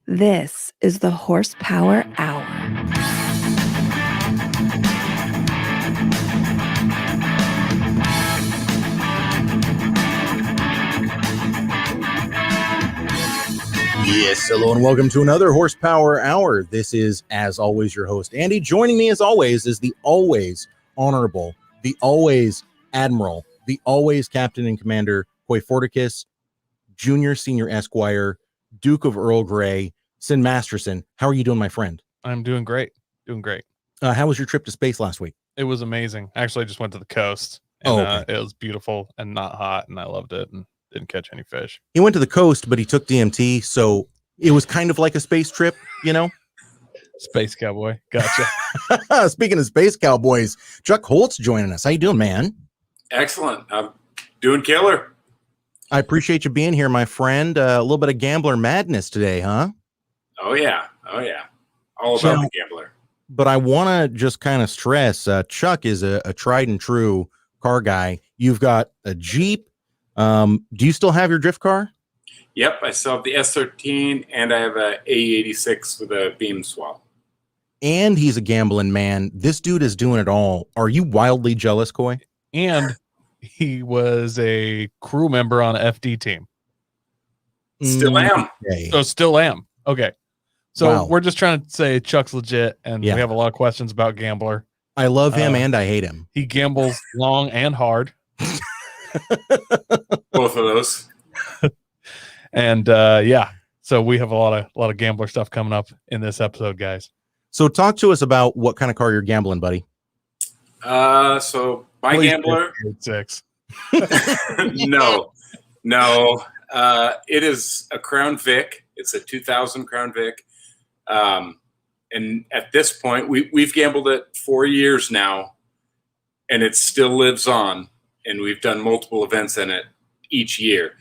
This is the Horsepower Hour. Yes, hello and welcome to another Horsepower Hour. This is, as always, your host, Andy. Joining me, as always, is the always honorable, the always admiral, the always captain and commander, Coy Forticus, junior, senior esquire, Duke of Earl Grey, Sin Masterson. How are you doing, my friend? I'm doing great. How was your trip to space last week? It was amazing. Actually, I just went to the coast, and it was beautiful and not hot, and I loved it and didn't catch any fish. He went to the coast, but he took DMT, so it was kind of like a space trip, you know? Space cowboy. Gotcha. Speaking of space cowboys, Chuck Holt's joining us. How you doing, man? Excellent. I'm doing killer. I appreciate you being here, my friend. A little bit of gambler madness today, huh? Oh, yeah. All about the gambler. But I want to just kind of stress, Chuck is a tried and true car guy. You've got a Jeep. Do you still have your drift car? Yep, I still have the S13, and I have a A86 with a beam swell. And he's a gambling man. This dude is doing it all. Are you wildly jealous, Coy? And he was a crew member on an FD team. Still am. Okay. So still am. Okay. So Wow. we're just trying to say Chuck's legit, and Yeah. we have a lot of questions about gambler. I love him and I hate him. He gambles long and hard. Both of those. And yeah, so we have a lot of gambler stuff coming up in this episode, guys. So talk to us about what kind of car you're gambling, buddy. So my gambler. 6. No. It is a Crown Vic. It's a 2000 Crown Vic. And at this point, we've gambled it 4 years now, and it still lives on. And we've done multiple events in it each year.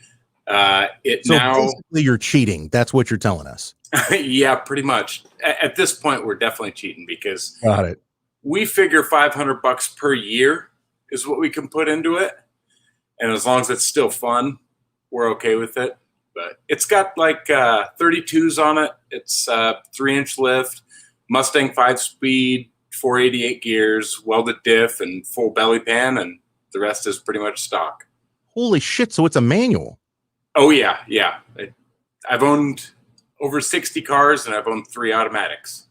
Basically you're cheating. That's what you're telling us. Yeah, pretty much. At this point, we're definitely cheating because Got it. we figure $500 per year is what we can put into it. And as long as it's still fun, we're okay with it. But it's got like 32s on it. It's 3-inch lift, Mustang 5-speed, 488 gears, welded diff, and full belly pan. And the rest is pretty much stock. Holy shit. So it's a manual. Oh, yeah. I've owned over 60 cars, and I've owned 3 automatics.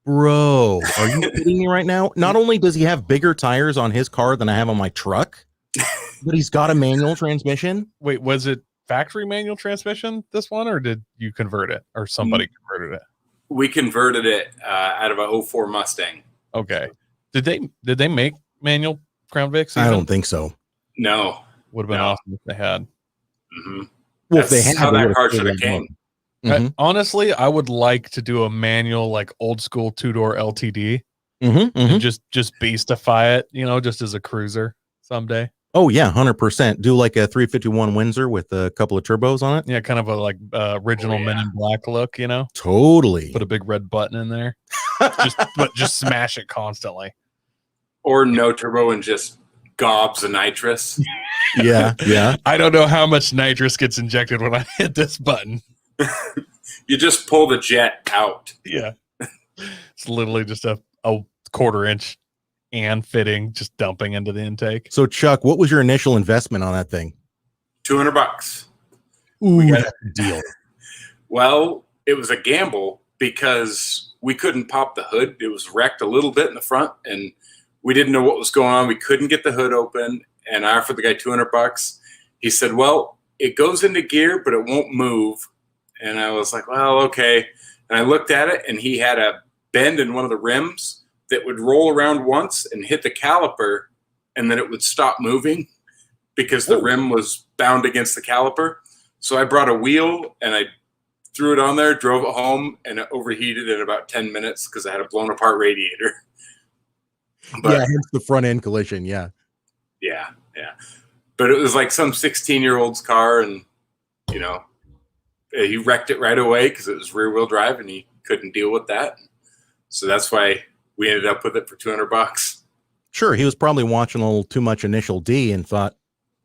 Bro, are you kidding me right now? Not only does he have bigger tires on his car than I have on my truck, but he's got a manual transmission. Wait, was it factory manual transmission, this one, or did you convert it, or somebody converted it? We converted it out of a 04 Mustang. Okay. Did they make manual Crown Vics? I don't think so. No. Would have been awesome if they had. Mm-hmm. Well, if they had, how they that would've car should still have came. Mhm. Honestly, I would like to do a manual, like old school 2-door LTD, and just beastify it, just as a cruiser someday. Oh yeah, 100%. Do like a 351 Windsor with a couple of turbos on it. Yeah, kind of a like original Men in Black look, Totally. Put a big red button in there, just smash it constantly. Or no turbo and just gobs of nitrous. Yeah. I don't know how much nitrous gets injected when I hit this button. You just pull the jet out. Yeah. It's literally just a 1/4 inch and fitting, just dumping into the intake. So Chuck, what was your initial investment on that thing? $200. Ooh, that's a deal. Well, it was a gamble because we couldn't pop the hood. It was wrecked a little bit in the front, and we didn't know what was going on. We couldn't get the hood open, and I offered the guy $200. He said, well, it goes into gear, but it won't move. And I was like, well, okay. And I looked at it, and he had a bend in one of the rims that would roll around once and hit the caliper, and then it would stop moving because the rim was bound against the caliper. So I brought a wheel, and I threw it on there, drove it home, and it overheated in about 10 minutes because I had a blown apart radiator. But, yeah, hence the front end collision. Yeah. But it was like some 16-year-old's car, and he wrecked it right away because it was rear wheel drive, and he couldn't deal with that. So that's why we ended up with it for $200. Sure, he was probably watching a little too much Initial D and thought,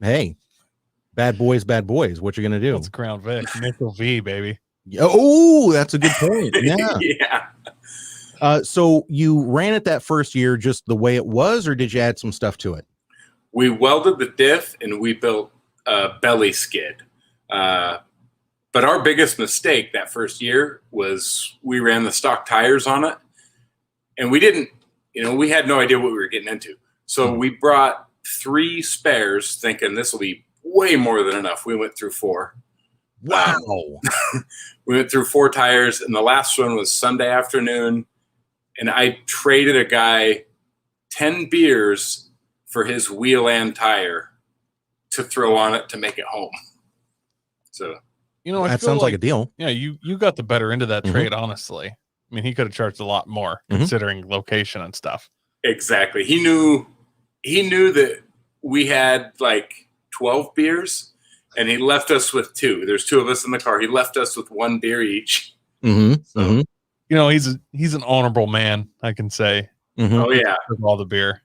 "Hey, bad boys, what you gonna do?" It's Crown Vic, Initial V, baby. Oh, that's a good point. Yeah. Yeah. So you ran it that first year just the way it was, or did you add some stuff to it? We welded the diff and we built a belly skid. But our biggest mistake that first year was we ran the stock tires on it, and we didn't, we had no idea what we were getting into. So we brought 3 spares thinking this will be way more than enough. We went through 4. Wow. We went through 4 tires, and the last one was Sunday afternoon, and I traded a guy 10 beers for his wheel and tire to throw on it to make it home. So, that sounds like a deal. Yeah, you got the better end of that trade, honestly. I mean, he could have charged a lot more considering location and stuff. Exactly. He knew that we had like 12 beers, and he left us with 2. There's 2 of us in the car. He left us with 1 beer each. So, he's an honorable man, I can say. Oh yeah, with all the beer.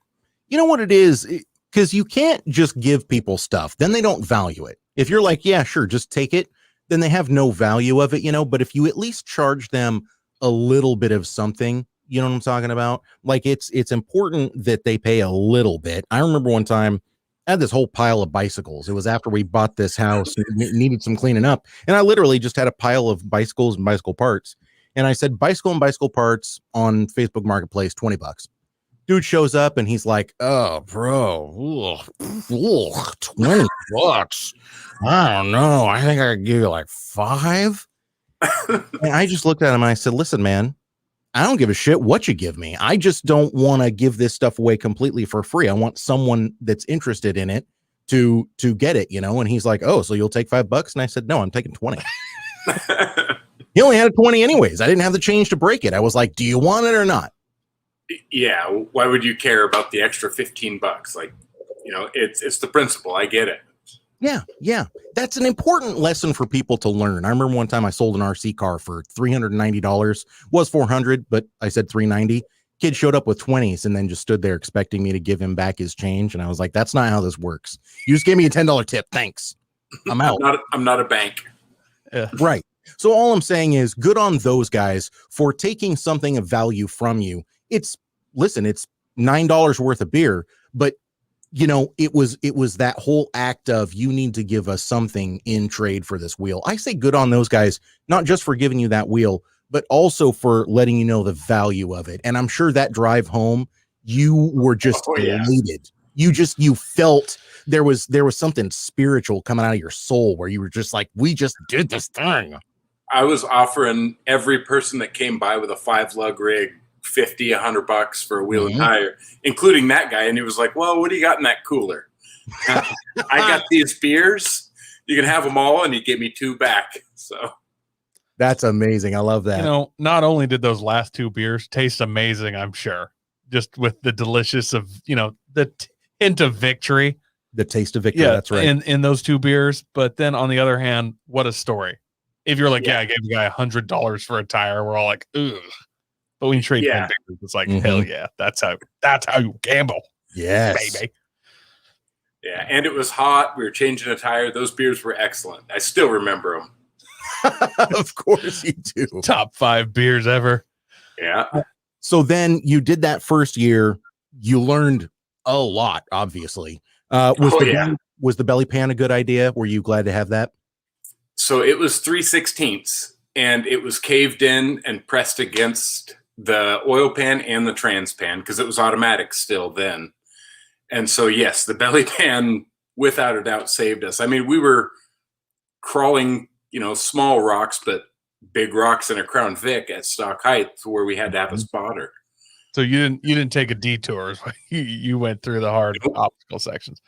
You know what it is? Because you can't just give people stuff. Then they don't value it. If you're like, yeah, sure, just take it, then they have no value of it, But if you at least charge them a little bit of something, you know what I'm talking about? Like it's important that they pay a little bit. I remember one time I had this whole pile of bicycles. It was after we bought this house, it needed some cleaning up. And I literally just had a pile of bicycles and bicycle parts. And I said, bicycle and bicycle parts on Facebook Marketplace, $20. Dude shows up and he's like, oh, bro, $20. I don't know. I think I could give you like 5. And I just looked at him and I said, listen, man, I don't give a shit what you give me. I just don't want to give this stuff away completely for free. I want someone that's interested in it to get it, And he's like, oh, so you'll take $5? And I said, no, I'm taking 20. He only had a 20 anyways. I didn't have the change to break it. I was like, do you want it or not? Yeah. Why would you care about the extra $15? Like, it's the principle. I get it. Yeah. That's an important lesson for people to learn. I remember one time I sold an RC car for $390. Was $400, but I said $390. Kid showed up with 20s and then just stood there expecting me to give him back his change. And I was like, that's not how this works. You just gave me a $10 tip. Thanks. I'm out. I'm not a bank. Yeah. Right. So all I'm saying is good on those guys for taking something of value from you. It's $9 worth of beer, but it was that whole act of you need to give us something in trade for this wheel. I say good on those guys, not just for giving you that wheel, but also for letting you know the value of it. And I'm sure that drive home, you were just elated. You felt there was something spiritual coming out of your soul where you were just like, we just did this thing. I was offering every person that came by with a 5-lug rig $50, $100 for a wheel and tire, including that guy. And he was like, well, what do you got in that cooler? I got these beers. You can have them all. And he gave me 2 back. So that's amazing. I love that. Not only did those last 2 beers taste amazing, I'm sure, just with the delicious of, the hint of victory. The taste of victory. Yeah, that's right. In those 2 beers. But then on the other hand, what a story. If you're like, I gave the guy $100 for a tire, we're all like, ugh. But when you trade 10 beers, it's like, hell yeah, that's how you gamble. Yes, baby. Yeah, and it was hot. We were changing a tire. Those beers were excellent. I still remember them. Of course you do. Top 5 beers ever. Yeah. So then you did that first year. You learned a lot, obviously. Was the belly pan a good idea? Were you glad to have that? So it was 3/16, and it was caved in and pressed against the oil pan and the trans pan because it was automatic still then. And so, yes, the belly pan, without a doubt, saved us. I mean, we were crawling, small rocks, but big rocks in a Crown Vic at stock height where we had to have a spotter. So you didn't take a detour. You went through the hard obstacle sections.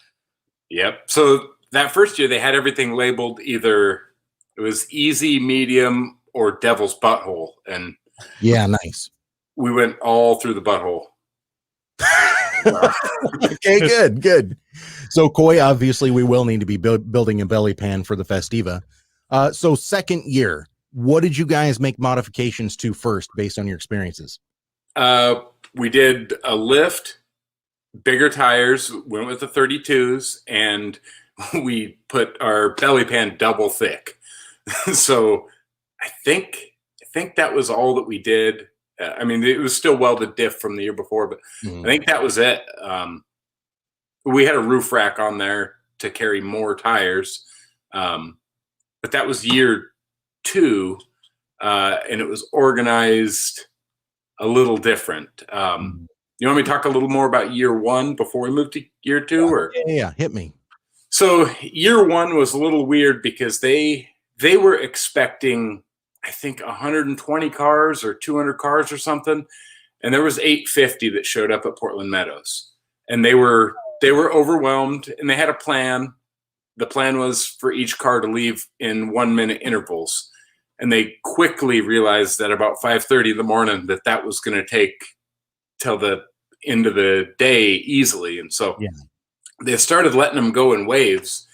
Yep. So that first year they had everything labeled either it was easy, medium, or devil's butthole. And yeah, nice. We went all through the butthole. Okay, good. So Coy, obviously we will need to be building a belly pan for the Festiva. So second year, what did you guys make modifications to first based on your experiences? We did a lift, bigger tires, went with the 32s, and we put our belly pan double thick. So I think that was all that we did. I mean, it was still welded diff from the year before, but I think that was it. We had a roof rack on there to carry more tires, but that was year 2, and it was organized a little different. You want me to talk a little more about year 1 before we move to year 2? Or Yeah, hit me. So year 1 was a little weird because they were expecting, I think, 120 cars or 200 cars or something, and there was 850 that showed up at Portland Meadows, and they were overwhelmed, and they had a plan. The plan was for each car to leave in 1-minute intervals, and they quickly realized that about 5:30 in the morning that was going to take till the end of the day easily, and so they started letting them go in waves.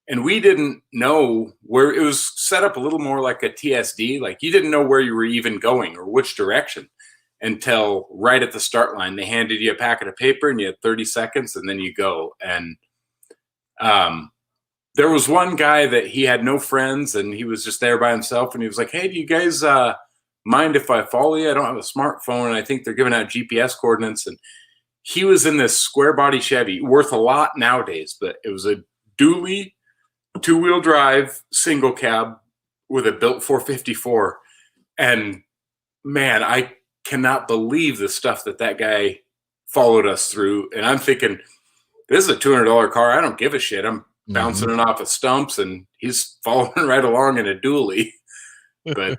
And we didn't know where. It was set up a little more like a TSD. Like, you didn't know where you were even going or which direction until right at the start line. They handed you a packet of paper and you had 30 seconds and then you go. And there was one guy that he had no friends and he was just there by himself. And he was like, hey, do you guys mind if I follow you? I don't have a smartphone. And I think they're giving out GPS coordinates. And he was in this square body Chevy, worth a lot nowadays, but it was a dually 2-wheel drive single cab with a built 454. And man, I cannot believe the stuff that guy followed us through. And I'm thinking, this is a $200 car. I don't give a shit. I'm bouncing it off of stumps and he's following right along in a dually. But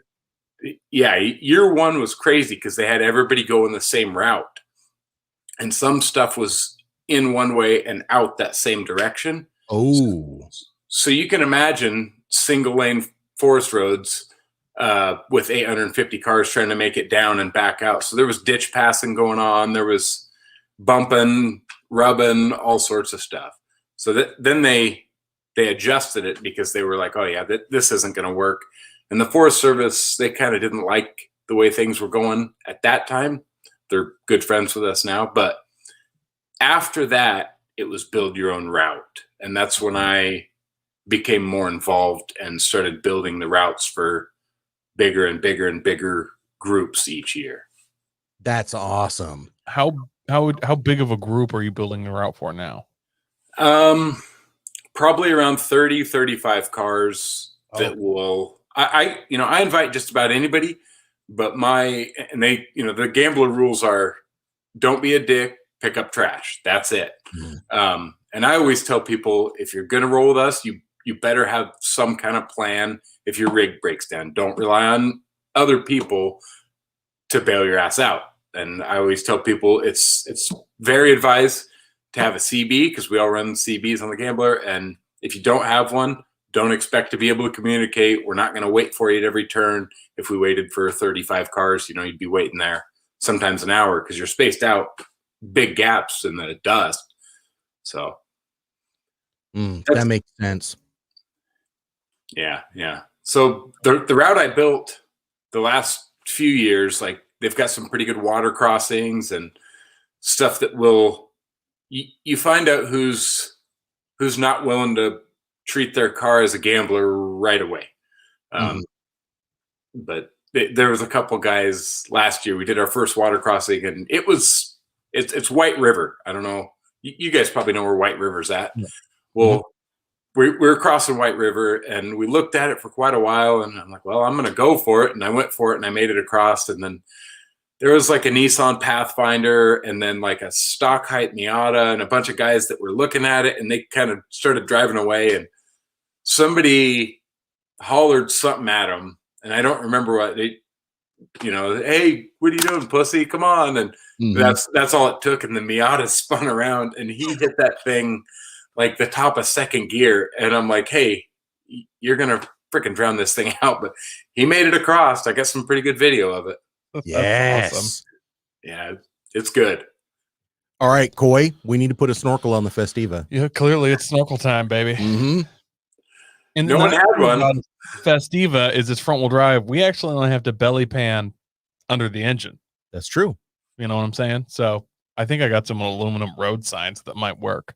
yeah, year 1 was crazy because they had everybody go in the same route. And some stuff was in one way and out that same direction. Oh. So you can imagine single lane forest roads with 850 cars trying to make it down and back out. So there was ditch passing going on. There was bumping, rubbing, all sorts of stuff. So then they adjusted it because they were like, oh yeah, this isn't going to work. And the Forest Service, they kind of didn't like the way things were going at that time. They're good friends with us now. But after that, it was build your own route. And that's when I became more involved and started building the routes for bigger and bigger and bigger groups each year. That's awesome. How big of a group are you building the route for now? Probably around 30, 35 cars that will, I invite just about anybody, but the gambler rules are don't be a dick, pick up trash. That's it. And I always tell people, if you're going to roll with us, you better have some kind of plan. If your rig breaks down, don't rely on other people to bail your ass out. And I always tell people it's very advised to have a CB because we all run CBs on the Gambler. And if you don't have one, don't expect to be able to communicate. We're not going to wait for you at every turn. If we waited for 35 cars, you'd be waiting there sometimes an hour because you're spaced out big gaps in the dust. So that makes sense. Yeah. So the route I built the last few years, like they've got some pretty good water crossings and stuff that will, you find out who's not willing to treat their car as a gambler right away. But there was a couple guys last year. We did our first water crossing and it's White River. I don't know. You guys probably know where White River's at. Yeah. Well, we were crossing White River and we looked at it for quite a while and I'm like, well, I'm going to go for it. And I went for it and I made it across. And then there was like a Nissan Pathfinder and then like a stock height Miata and a bunch of guys that were looking at it and they kind of started driving away and somebody hollered something at them. And I don't remember what hey, what are you doing, pussy? Come on. And that's all it took. And the Miata spun around and he hit that thing like the top of second gear. And I'm like, hey, you're going to freaking drown this thing out. But he made it across. I got some pretty good video of it. Yes. Awesome. Yeah, it's good. All right, Coy, we need to put a snorkel on the Festiva. Yeah, clearly it's snorkel time, baby. And no one had one. Festiva is its front wheel drive. We actually only have to belly pan under the engine. That's true. You know what I'm saying? So I think I got some aluminum road signs that might work.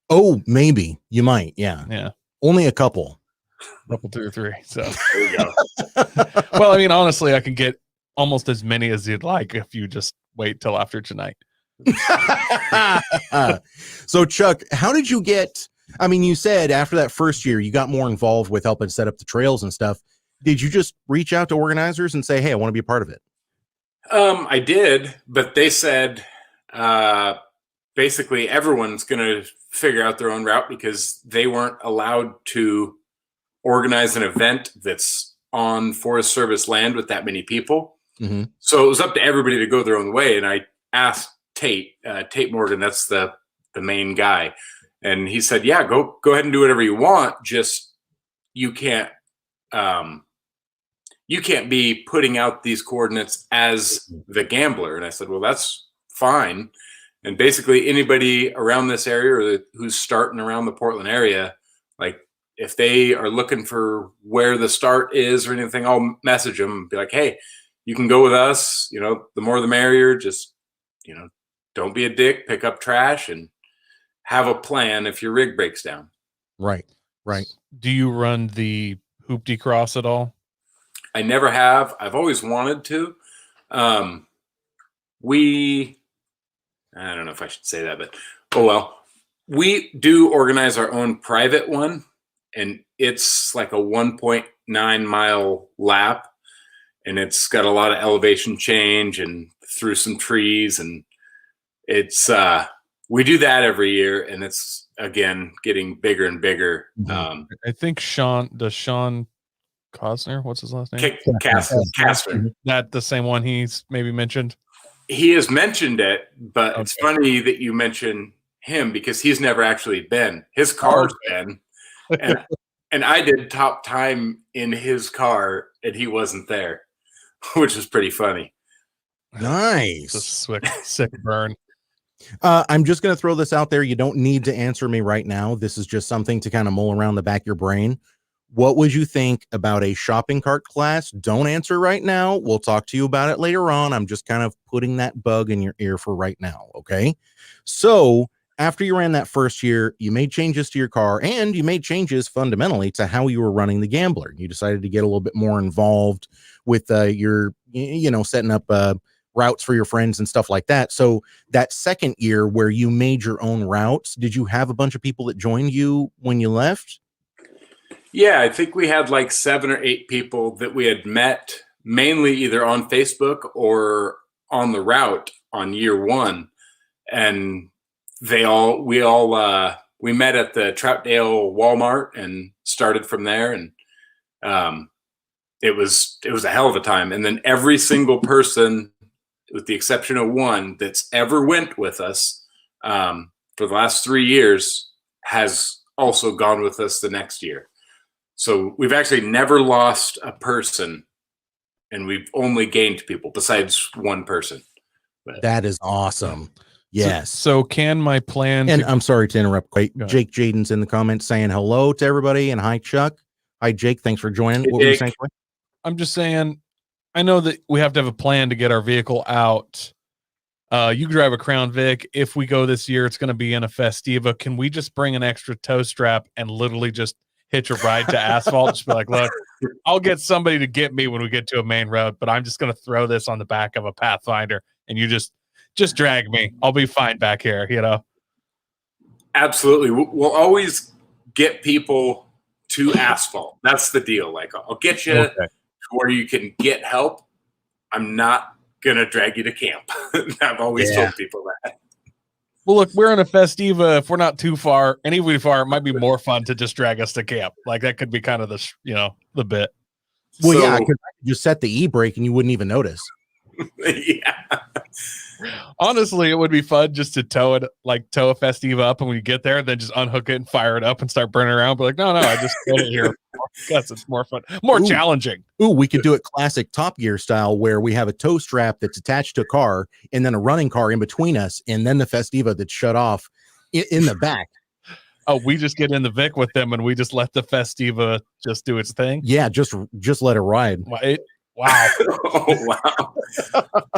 Oh, maybe you might. Yeah. Yeah. Only a couple. Couple 2 or 3. So There you go. well, I mean, honestly, I can get almost as many as you'd like if you just wait till after tonight. So Chuck, how did you get, I mean, you said after that first year, you got more involved with helping set up the trails and stuff. Did you just reach out to organizers and say, hey, I want to be a part of it? I did, but they said, basically everyone's going to figure out their own route because they weren't allowed to organize an event that's on Forest Service land with that many people. Mm-hmm. So it was up to everybody to go their own way. And I asked Tate Morgan, that's the main guy. And he said, yeah, go ahead and do whatever you want. Just you can't be putting out these coordinates as the gambler. And I said, well, that's fine. And basically anybody around this area or who's starting around the Portland area, like if they are looking for where the start is or anything, I'll message them and be like, hey, you can go with us. You know, the more the merrier. Just, you know, don't be a dick, pick up trash and have a plan if your rig breaks down. Right. Do you run the hoopty cross at all? I never have. I've always wanted to. I don't know if I should say that, but oh well. We do organize our own private one, and it's like a 1.9 mile lap, and it's got a lot of elevation change and through some trees, and it's we do that every year, and it's again getting bigger and bigger. I think Sean Costner, what's his last name? Casper. That the same one he's maybe mentioned? He has mentioned it, but It's funny that you mention him because he's never actually been. His car's been, and I did top time in his car, and he wasn't there, which is pretty funny. Nice. It's a sick burn. I'm just going to throw this out there. You don't need to answer me right now. This is just something to kind of mull around the back of your brain. What would you think about a shopping cart class? Don't answer right now. We'll talk to you about it later on. I'm just kind of putting that bug in your ear for right now. Okay. So after you ran that first year, you made changes to your car and you made changes fundamentally to how you were running the Gambler. You decided to get a little bit more involved with your, setting up routes for your friends and stuff like that. So that second year where you made your own routes, did you have a bunch of people that joined you when you left? Yeah, I think we had like 7 or 8 people that we had met mainly either on Facebook or on the route on year one. And we met at the Troutdale Walmart and started from there. And it was a hell of a time. And then every single person, with the exception of one that's ever went with us for the last 3 years, has also gone with us the next year. So we've actually never lost a person, and we've only gained people besides one person. But that is awesome. Yes. So can my plan? And I'm sorry to interrupt. Wait, Jake Jaden's in the comments saying hello to everybody and hi, Chuck. Hi, Jake. Thanks for joining. Hey, what were you saying? I'm just saying, I know that we have to have a plan to get our vehicle out. You drive a Crown Vic. If we go this year, it's going to be in a Festiva. Can we just bring an extra tow strap and literally just hitch a ride to asphalt? Just be like, look, I'll get somebody to get me when we get to a main road, but I'm just going to throw this on the back of a Pathfinder and you just drag me. I'll be fine back here, Absolutely. We'll always get people to asphalt. That's the deal. Like, I'll get you to where you can get help. I'm not going to drag you to camp. I've always told people that. Well, look, we're in a Festiva. If we're not too far, anywhere far, it might be more fun to just drag us to camp. Like that could be kind of the bit. Well, I could just set the e-brake and you wouldn't even notice. Yeah. Honestly, it would be fun just to tow a Festiva up, and when you get there, then just unhook it and fire it up and start burning around. Be like, no, I just put it here because it's more fun, more challenging. Ooh, we could do it classic Top Gear style, where we have a tow strap that's attached to a car, and then a running car in between us, and then the Festiva that's shut off in the back. Oh, we just get in the Vic with them, and we just let the Festiva just do its thing. Yeah, just let it ride. Wow. Oh, wow.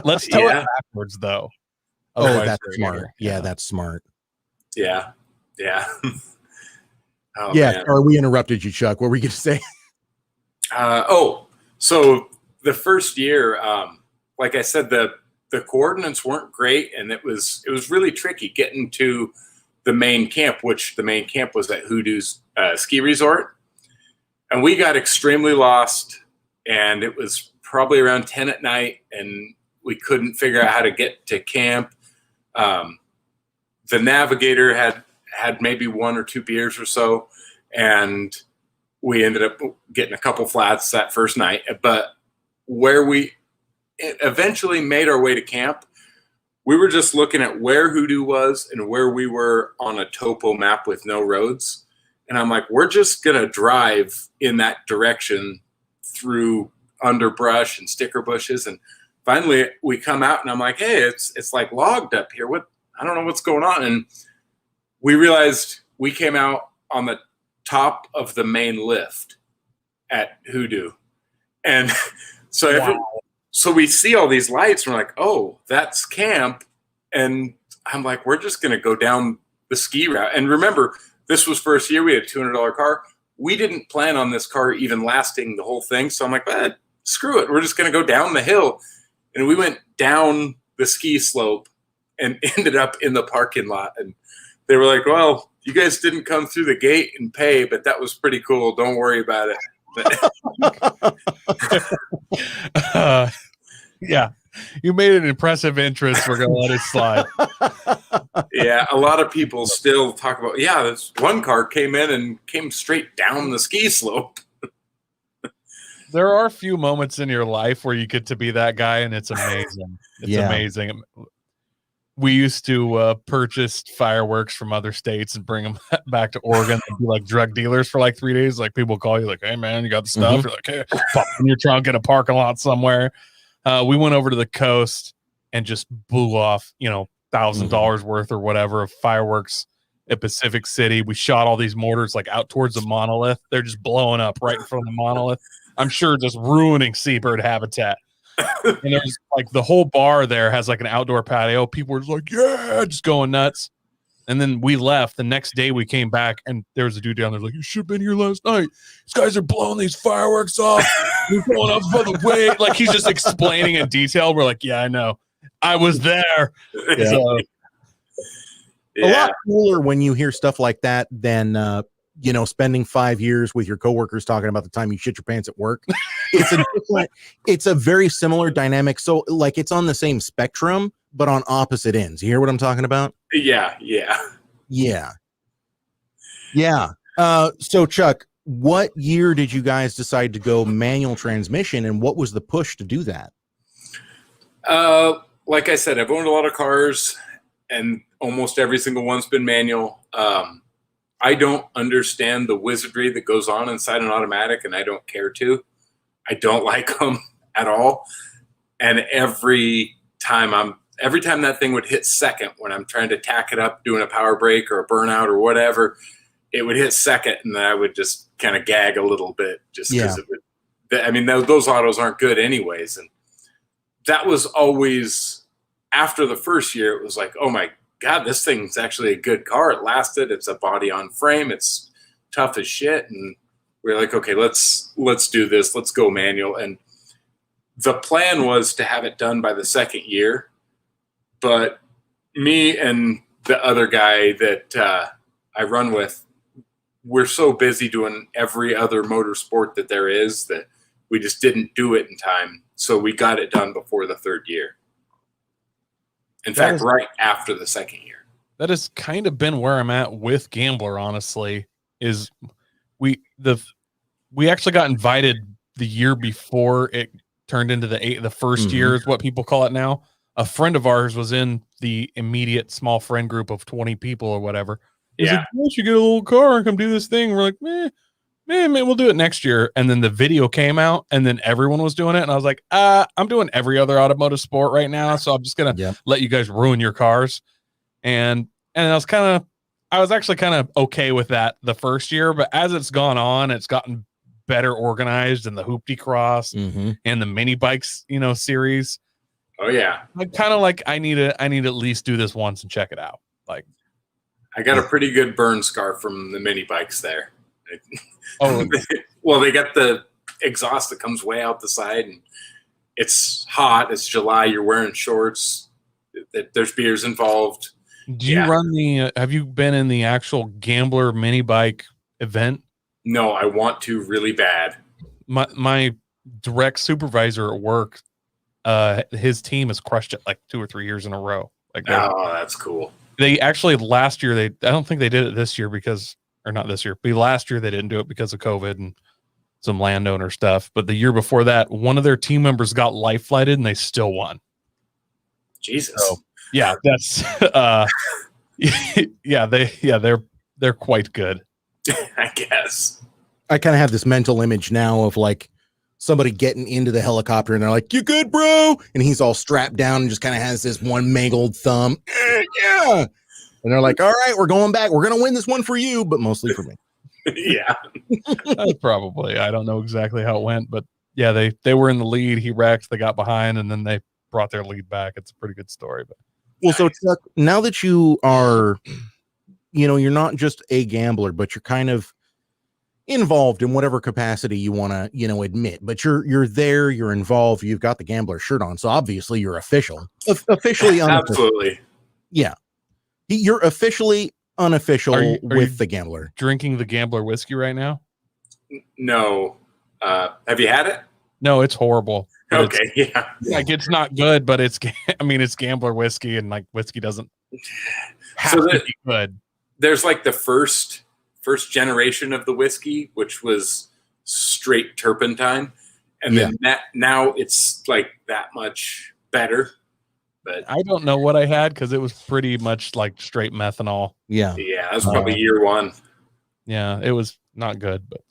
Let's tow it backwards, though. Otherwise, that's smart. Yeah, that's smart. Yeah. Oh, yeah. man. Or we interrupted you, Chuck. What were you going to say? So the first year, like I said, the coordinates weren't great, and it was really tricky getting to the main camp, which the main camp was at Hoodoo's ski resort. And we got extremely lost, and it was probably around 10 at night, and we couldn't figure out how to get to camp. The navigator had maybe 1 or 2 beers or so, and we ended up getting a couple flats that first night. But where we eventually made our way to camp, we were just looking at where Hoodoo was and where we were on a topo map with no roads. And I'm like, we're just going to drive in that direction through underbrush and sticker bushes. And finally we come out, and I'm like, hey, it's like logged up here. I don't know what's going on. And we realized we came out on the top of the main lift at Hoodoo. And so Wow. so we see all these lights, and we're like, oh, that's camp. And I'm like, we're just going to go down the ski route. And remember, this was first year. We had a $200 car. We didn't plan on this car even lasting the whole thing. So I'm like, screw it. We're just going to go down the hill. And we went down the ski slope and ended up in the parking lot. And they were like, well, you guys didn't come through the gate and pay, but that was pretty cool. Don't worry about it. Yeah, you made an impressive entrance. We're gonna let it slide. Yeah, a lot of people still talk about, this one car came in and came straight down the ski slope. There are a few moments in your life where you get to be that guy, and it's amazing. It's amazing. We used to purchase fireworks from other states and bring them back to Oregon and be like drug dealers for like 3 days. Like, people call you like, hey man, you got the stuff? You're like, hey, pop in your trunk in a parking lot somewhere. We went over to the coast and just blew off, $1,000 worth or whatever of fireworks at Pacific City. We shot all these mortars like out towards the monolith. They're just blowing up right in front of the monolith. I'm sure just ruining seabird habitat. And there's like the whole bar there has like an outdoor patio. People were just like, yeah, just going nuts. And then we left. The next day we came back, and there was a dude down there like, you should have been here last night. These guys are blowing these fireworks off. You're going up for the way. Like, he's just explaining in detail. We're like, yeah, I know. I was there. Yeah. So, A lot cooler when you hear stuff like that than spending 5 years with your coworkers talking about the time you shit your pants at work. It's a very similar dynamic. So like, it's on the same spectrum, but on opposite ends. You hear what I'm talking about? Yeah. So Chuck, what year did you guys decide to go manual transmission, and what was the push to do that? Like I said, I've owned a lot of cars, and almost every single one's been manual. I don't understand the wizardry that goes on inside an automatic, and I don't care to. I don't like them at all. And every time that thing would hit second when I'm trying to tack it up, doing a power break or a burnout or whatever, it would hit second, and then I would just kind of gag a little bit just because those autos aren't good anyways. And that was always, after the first year, it was like, oh my God, this thing's actually a good car. It lasted. It's a body on frame. It's tough as shit. And we were like, okay, let's do this. Let's go manual. And the plan was to have it done by the second year. But me and the other guy that I run with, we're so busy doing every other motorsport that there is that we just didn't do it in time. So we got it done before the third year. In fact, right after the second year. That has kind of been where I'm at with Gambler, honestly, is we actually got invited the year before it turned into the first year is what people call it now. A friend of ours was in the immediate small friend group of 20 people or whatever. He's like, you should get a little car and come do this thing. We're like, man, we'll do it next year. And then the video came out, and then everyone was doing it. And I was like, I'm doing every other automotive sport right now. So I'm just going to let you guys ruin your cars. And I was actually kind of okay with that the first year, but as it's gone on, it's gotten better organized, and the Hoopty Cross and the mini bikes, series. Oh yeah. I'm kind of like, I need to at least do this once and check it out. Like, I got a pretty good burn scar from the mini bikes there. Oh, well, they got the exhaust that comes way out the side, and it's hot. It's July. You're wearing shorts. There's beers involved. do you run the? Have you been in the actual Gambler mini bike event? No, I want to really bad. My direct supervisor at work, his team has crushed it like 2 or 3 years in a row. Like, oh, that's cool. They actually last year I don't think they did it this year or not this year, but last year they didn't do it because of COVID and some landowner stuff. But the year before that, one of their team members got life flighted and they still won. Jesus. So, yeah, that's they're quite good. I guess. I kind of have this mental image now of like somebody getting into the helicopter and they're like, "You good, bro?" And he's all strapped down and just kind of has this one mangled thumb. Yeah. And they're like, "All right, we're going back. We're going to win this one for you, but mostly for me." Yeah. Probably. I don't know exactly how it went, but yeah, they were in the lead. He wrecked. They got behind, and then they brought their lead back. It's a pretty good story. But well, so Chuck, now that you are, you're not just a gambler, but you're kind of involved in whatever capacity you want to, admit. But you're there, you're involved. You've got the gambler shirt on, so obviously you're officially unofficial. Absolutely. Yeah, you're officially unofficial are with you the gambler. Drinking the Gambler whiskey right now? No. Have you had it? No, it's horrible. Okay, yeah. Like, it's not good, but it's Gambler whiskey, and like whiskey doesn't have to be good. There's like the first generation of the whiskey, which was straight turpentine, and then now it's like that much better. But I don't know what I had because it was pretty much like straight methanol. Yeah, that was probably year one. Yeah, it was not good. But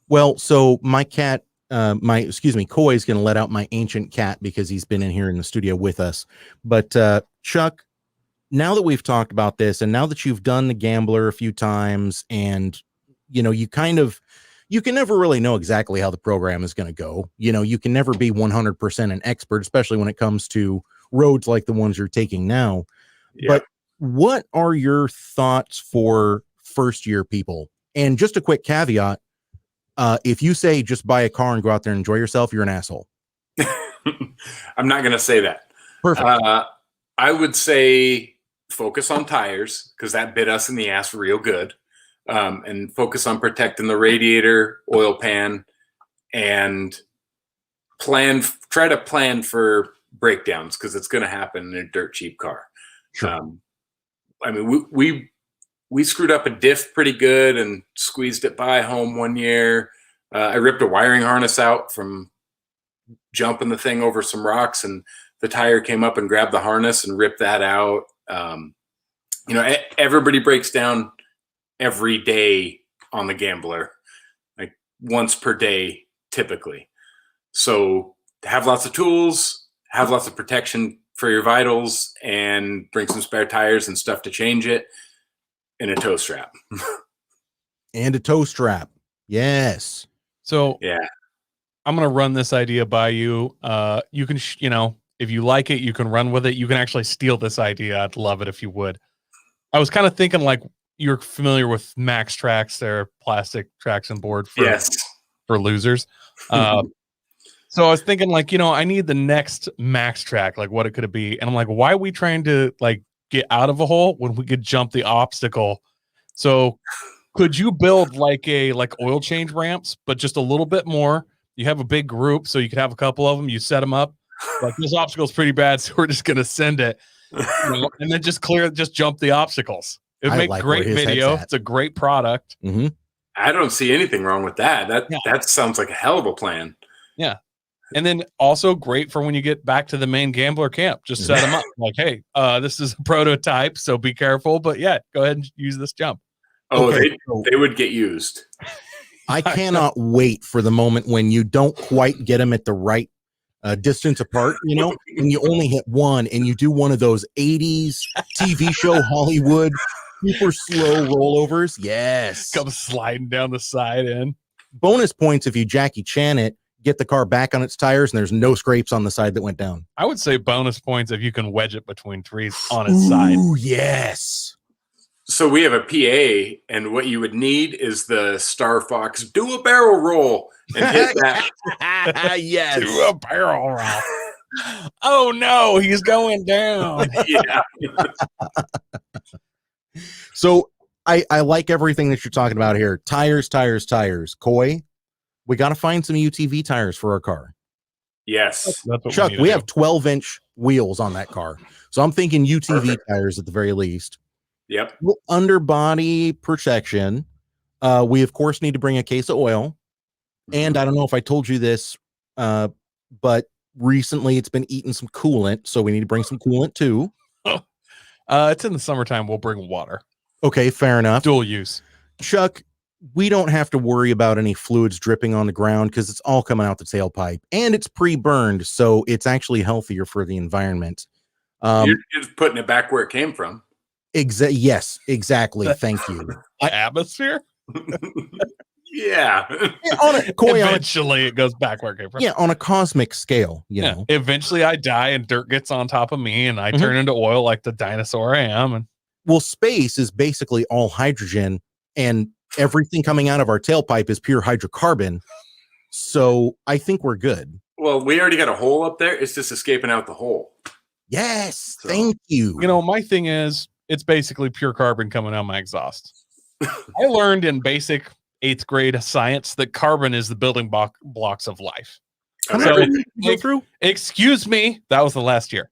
well, so my cat, Coy is going to let out my ancient cat because he's been in here in the studio with us. But Chuck, now that we've talked about this, and now that you've done the gambler a few times, and you can never really know exactly how the program is going to go. You can never be 100% an expert, especially when it comes to roads like the ones you're taking now. Yeah. But what are your thoughts for first year people? And just a quick caveat, if you say just buy a car and go out there and enjoy yourself, you're an asshole. I'm not going to say that. Perfect. I would say focus on tires, because that bit us in the ass real good. And focus on protecting the radiator, oil pan, and try to plan for breakdowns, because it's going to happen in a dirt cheap car. Sure. I mean, we screwed up a diff pretty good and squeezed it by home one year. I ripped a wiring harness out from jumping the thing over some rocks, and the tire came up and grabbed the harness and ripped that out. Everybody breaks down every day on the gambler, like once per day, typically. So have lots of tools, have lots of protection for your vitals, and bring some spare tires and stuff to change it, and a tow strap. And a tow strap. Yes. So yeah, I'm going to run this idea by you. You can, if you like it, you can run with it. You can actually steal this idea. I'd love it if you would. I was kind of thinking, like, you're familiar with Max Tracks, their plastic traction board for losers. So I was thinking, like, I need the next Max Track, like what it could be. And I'm like, why are we trying to like get out of a hole when we could jump the obstacle? So could you build like oil change ramps, but just a little bit more? You have a big group, so you could have a couple of them. You set them up. Like, this obstacle is pretty bad, so we're just going to send it, and then just jump the obstacles. It'd make great video. It's a great product. Mm-hmm. I don't see anything wrong with that. That sounds like a hell of a plan. Yeah. And then also great for when you get back to the main gambler camp. Just set them up like, hey, this is a prototype, so be careful. But yeah, go ahead and use this jump. Oh, okay. They would get used. I cannot wait for the moment when you don't quite get them at the right distance apart, and you only hit one, and you do one of those 80s TV show Hollywood super slow rollovers. Yes. Come sliding down the side end. Bonus points if you Jackie Chan it, get the car back on its tires, and there's no scrapes on the side that went down. I would say bonus points if you can wedge it between trees on its side. Ooh, yes. So we have a PA, and what you would need is the Star Fox do a barrel roll and hit that. Yes. Do a barrel roll. Oh no, he's going down. Yeah. So I like everything that you're talking about here. Tires. Coy, we got to find some UTV tires for our car. Yes. That's what Chuck, need to we do. have 12-inch wheels on that car. So I'm thinking UTV Perfect. tires at the very least. Yep. Well, underbody protection. We of course need to bring a case of oil. And I don't know if I told you this, but recently it's been eating some coolant, so we need to bring some coolant too. It's in the summertime. We'll bring water. Okay, fair enough. Dual use. Chuck, we don't have to worry about any fluids dripping on the ground because it's all coming out the tailpipe, and it's pre-burned, so it's actually healthier for the environment. You're just putting it back where it came from. Yes, exactly. Thank you. Atmosphere? Yeah. Eventually it goes back where it came from. Yeah, on a cosmic scale, you know. Eventually I die and dirt gets on top of me and I turn into oil like the dinosaur I am. And well, space is basically all hydrogen, and everything coming out of our tailpipe is pure hydrocarbon. So I think we're good. Well, we already got a hole up there. It's just escaping out the hole. Yes, thank you. You know, my thing is it's basically pure carbon coming out of my exhaust. I learned in basic 8th grade science that carbon is the building blocks of life. So, excuse me, that was the last year.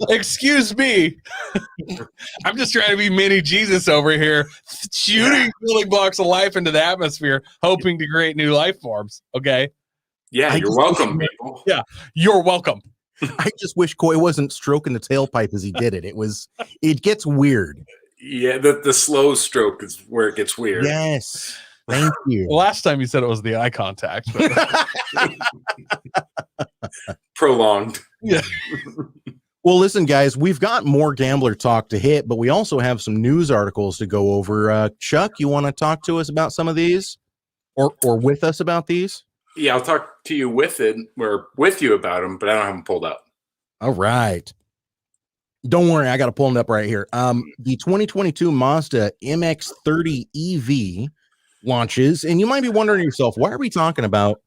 Excuse me. I'm just trying to be mini Jesus over here, shooting building blocks of life into the atmosphere, hoping to create new life forms. Okay. Yeah, you're welcome, people. Yeah, you're welcome. I just wish Coy wasn't stroking the tailpipe as he did it. It gets weird. Yeah, the slow stroke is where it gets weird. Yes. Thank you. The last time you said it was the eye contact. Prolonged. Yeah. Well, listen, guys, we've got more gambler talk to hit, but we also have some news articles to go over. Chuck, you want to talk to us about some of these, or with us about these? Yeah, I'll talk to you with you about them, but I don't have them pulled up. All right. Don't worry, I got to pull it up right here. The 2022 Mazda MX-30 EV launches, and you might be wondering to yourself, why are we talking about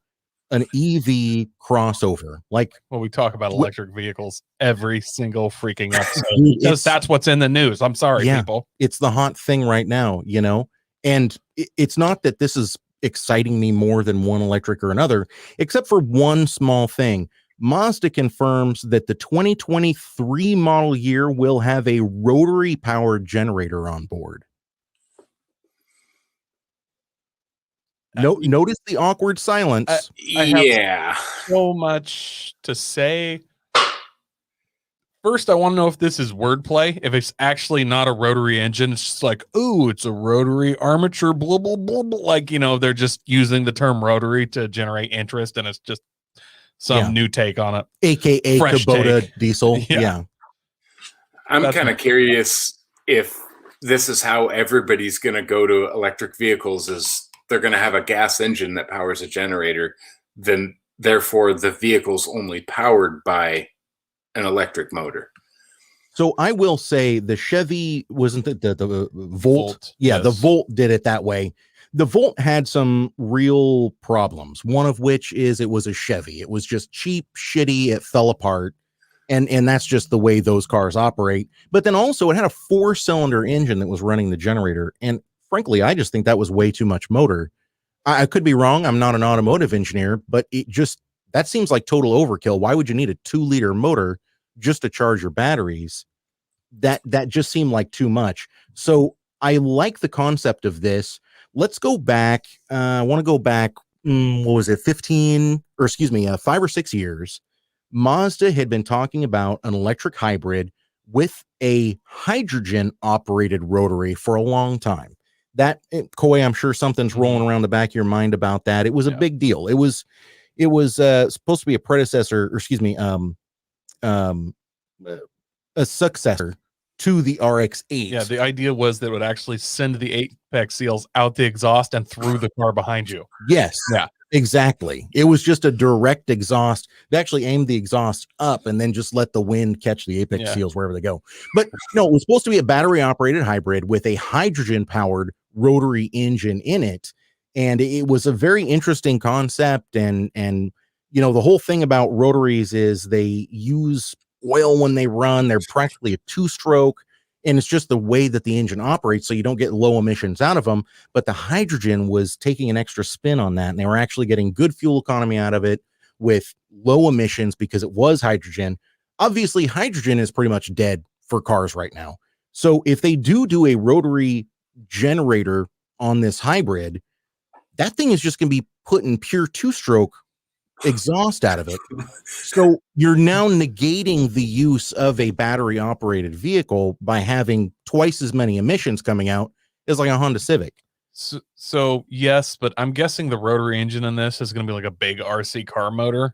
an EV crossover? Like, well, we talk about electric vehicles every single freaking episode because that's what's in the news. I'm sorry, people. It's the hot thing right now, you know, and it's not that this is exciting me more than one electric or another, except for one small thing. Mazda confirms that the 2023 model year will have a rotary powered generator on board. Notice the awkward silence. I have so much to say. First, I want to know if this is wordplay. If it's actually not a rotary engine, it's just like, ooh, it's a rotary armature, blah, blah, blah, blah. Like, you know, they're just using the term rotary to generate interest, and it's just some new take on it. AKA fresh Kubota take. diesel. Yeah. I'm kind of curious if this is how everybody's going to go to electric vehicles, is they're going to have a gas engine that powers a generator, then therefore the vehicle's only powered by an electric motor. So I will say the Chevy wasn't the Volt. Yeah, yes. The Volt did it that way. The Volt had some real problems. One of which is it was a Chevy. It was just cheap, shitty. It fell apart. And that's just the way those cars operate. But then also it had a 4-cylinder engine that was running the generator. And frankly, I just think that was way too much motor. I could be wrong. I'm not an automotive engineer, but that seems like total overkill. Why would you need a 2-liter motor just to charge your batteries? That just seemed like too much. So I like the concept of this. Let's go back. I want to go back. What was it? 5 or 6 years. Mazda had been talking about an electric hybrid with a hydrogen operated rotary for a long time. Coy, I'm sure something's rolling around the back of your mind about that. It was a big deal. It was supposed to be a predecessor, or excuse me, a successor to the RX-8. Yeah, the idea was that it would actually send the Apex seals out the exhaust and through the car behind you. Yes. Yeah. Exactly. It was just a direct exhaust. They actually aimed the exhaust up and then just let the wind catch the apex seals wherever they go. But no, it was supposed to be a battery operated hybrid with a hydrogen powered rotary engine in it. And it was a very interesting concept. And the whole thing about rotaries is they use oil when they run. They're practically a two-stroke. And it's just the way that the engine operates, so you don't get low emissions out of them. But the hydrogen was taking an extra spin on that, and they were actually getting good fuel economy out of it with low emissions because it was hydrogen. Obviously, hydrogen is pretty much dead for cars right now. So if they do a rotary generator on this hybrid, that thing is just going to be putting pure two-stroke exhaust out of it. So you're now negating the use of a battery operated vehicle by having twice as many emissions coming out as like a Honda Civic. So yes, but I'm guessing the rotary engine in this is going to be like a big RC car motor,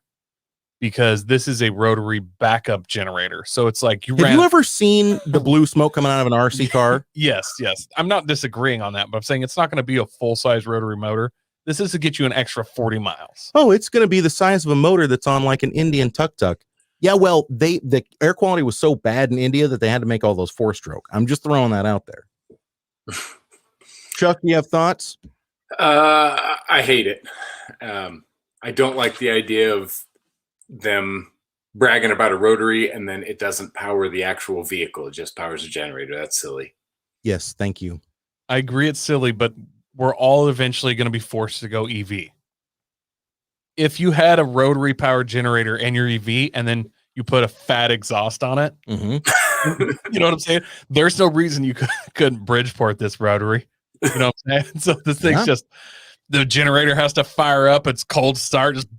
because this is a rotary backup generator. So it's like Have you ever seen the blue smoke coming out of an RC car? Yes. I'm not disagreeing on that, but I'm saying it's not going to be a full-size rotary motor. This is to get you an extra 40 miles. Oh, it's going to be the size of a motor that's on like an Indian tuk-tuk. Yeah, well, the air quality was so bad in India that they had to make all those four-stroke. I'm just throwing that out there. Chuck, you have thoughts? I hate it. I don't like the idea of them bragging about a rotary and then it doesn't power the actual vehicle. It just powers a generator. That's silly. Yes, thank you. I agree it's silly, but we're all eventually going to be forced to go EV. If you had a rotary powered generator in your EV and then you put a fat exhaust on it, you know what I'm saying? There's no reason you couldn't Bridgeport this rotary. You know what I'm saying? So this thing's just, the generator has to fire up. It's cold start. Just,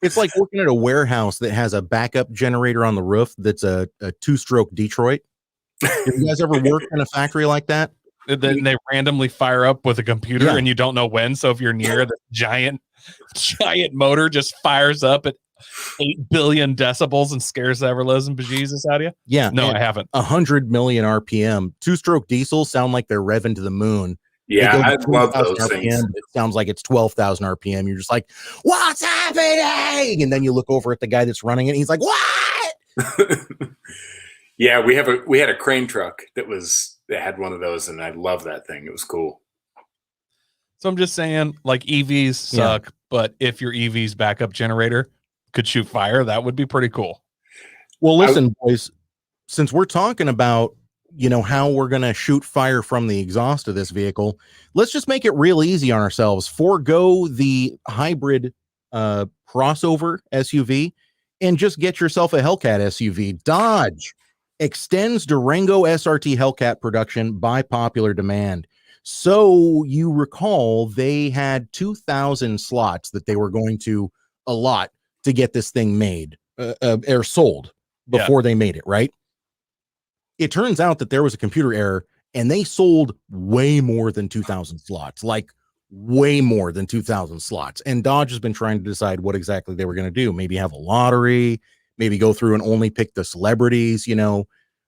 It's like working at a warehouse that has a backup generator on the roof that's a two-stroke Detroit. Have you guys ever worked in a factory like that? Then they randomly fire up with a computer and you don't know when. So if you're near the giant motor just fires up at 8 billion decibels and scares the ever-living bejesus out of you. Yeah. No, I haven't. 100 million RPM. Two-stroke diesels sound like they're revving to the moon. Yeah, I love those RPM, things. It sounds like it's 12,000 RPM. You're just like, what's happening? And then you look over at the guy that's running it and he's like, what? Yeah, we had a crane truck that had one of those, and I love that thing. It was cool. So I'm just saying, like, EVs suck, but if your EV's backup generator could shoot fire, that would be pretty cool. Well, listen, boys, since we're talking about, how we're going to shoot fire from the exhaust of this vehicle, let's just make it real easy on ourselves. Forgo the hybrid crossover SUV and just get yourself a Hellcat SUV. Dodge extends Durango SRT Hellcat production by popular demand. So you recall they had 2,000 slots that they were going to allot to get this thing made or sold before they made it, right? It turns out that there was a computer error and they sold way more than 2,000 slots, like way more than 2,000 slots. And Dodge has been trying to decide what exactly they were going to do. Maybe have a lottery, maybe go through and only pick the celebrities.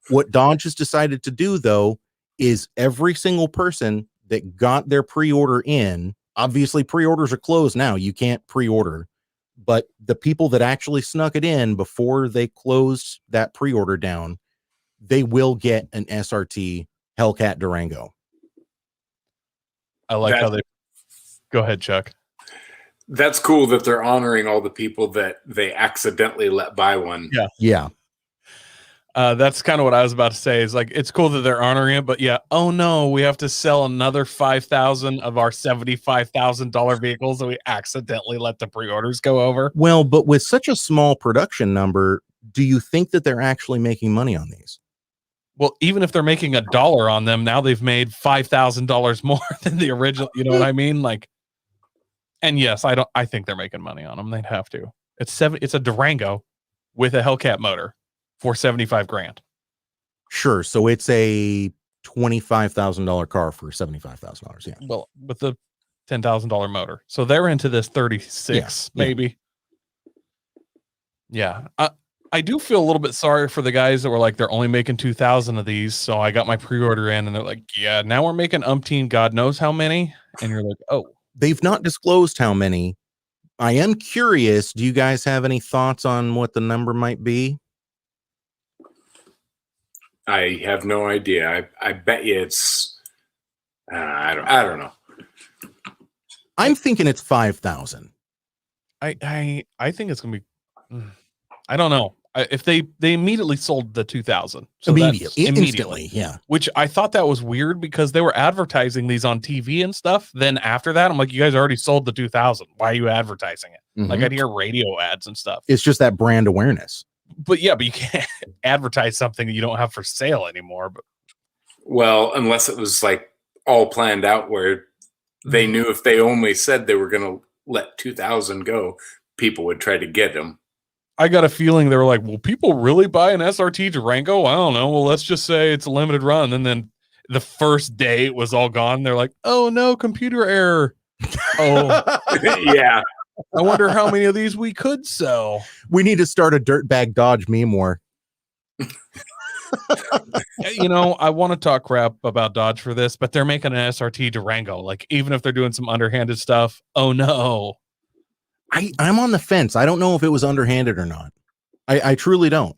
What Dodge has decided to do, though, is every single person that got their pre-order in, obviously pre-orders are closed now. You can't pre-order, but the people that actually snuck it in before they closed that pre-order down, they will get an SRT Hellcat Durango. I like how they go ahead, Chuck. That's cool that they're honoring all the people that they accidentally let buy one. Yeah. That's kind of what I was about to say. Is like, it's cool that they're honoring it, but oh no, we have to sell another 5,000 of our $75,000 vehicles that we accidentally let the pre-orders go over. Well, but with such a small production number, do you think that they're actually making money on these? Well, even if they're making $1 on them, now they've made $5,000 more than the original. You know what I mean? Like, and yes, I think they're making money on them. They'd have to. It's a Durango with a Hellcat motor for $75,000. Sure. So it's a $25,000 car for $75,000. Yeah. Well, with the $10,000 motor. So they're into this 36, maybe. Yeah. I do feel a little bit sorry for the guys that were like, they're only making 2,000 of these. So I got my pre-order in and they're like, yeah, now we're making umpteen God knows how many. And you're like, oh, They've not disclosed how many. I am curious. Do you guys have any thoughts on what the number might be? I have no idea. I bet you it's. I don't know. I'm thinking it's 5,000. I think it's gonna be. I don't know. If they immediately sold the 2,000 instantly, yeah. Which I thought that was weird because they were advertising these on TV and stuff. Then after that, I'm like, you guys already sold the 2,000. Why are you advertising it? Mhm. Like I'd hear radio ads and stuff. It's just that brand awareness. But yeah, but you can't advertise something that you don't have for sale anymore. But well, unless it was like all planned out where they knew if they only said they were going to let 2,000 go, people would try to get them. I got a feeling they were like, will people really buy an SRT Durango? I don't know. Well, let's just say it's a limited run. And then the first day it was all gone. They're like, oh no, computer error. Oh, yeah. I wonder how many of these we could sell. We need to start a dirtbag Dodge meme war. I want to talk crap about Dodge for this, but they're making an SRT Durango. Like, even if they're doing some underhanded stuff, oh no. I'm on the fence. I don't know if it was underhanded or not. I truly don't.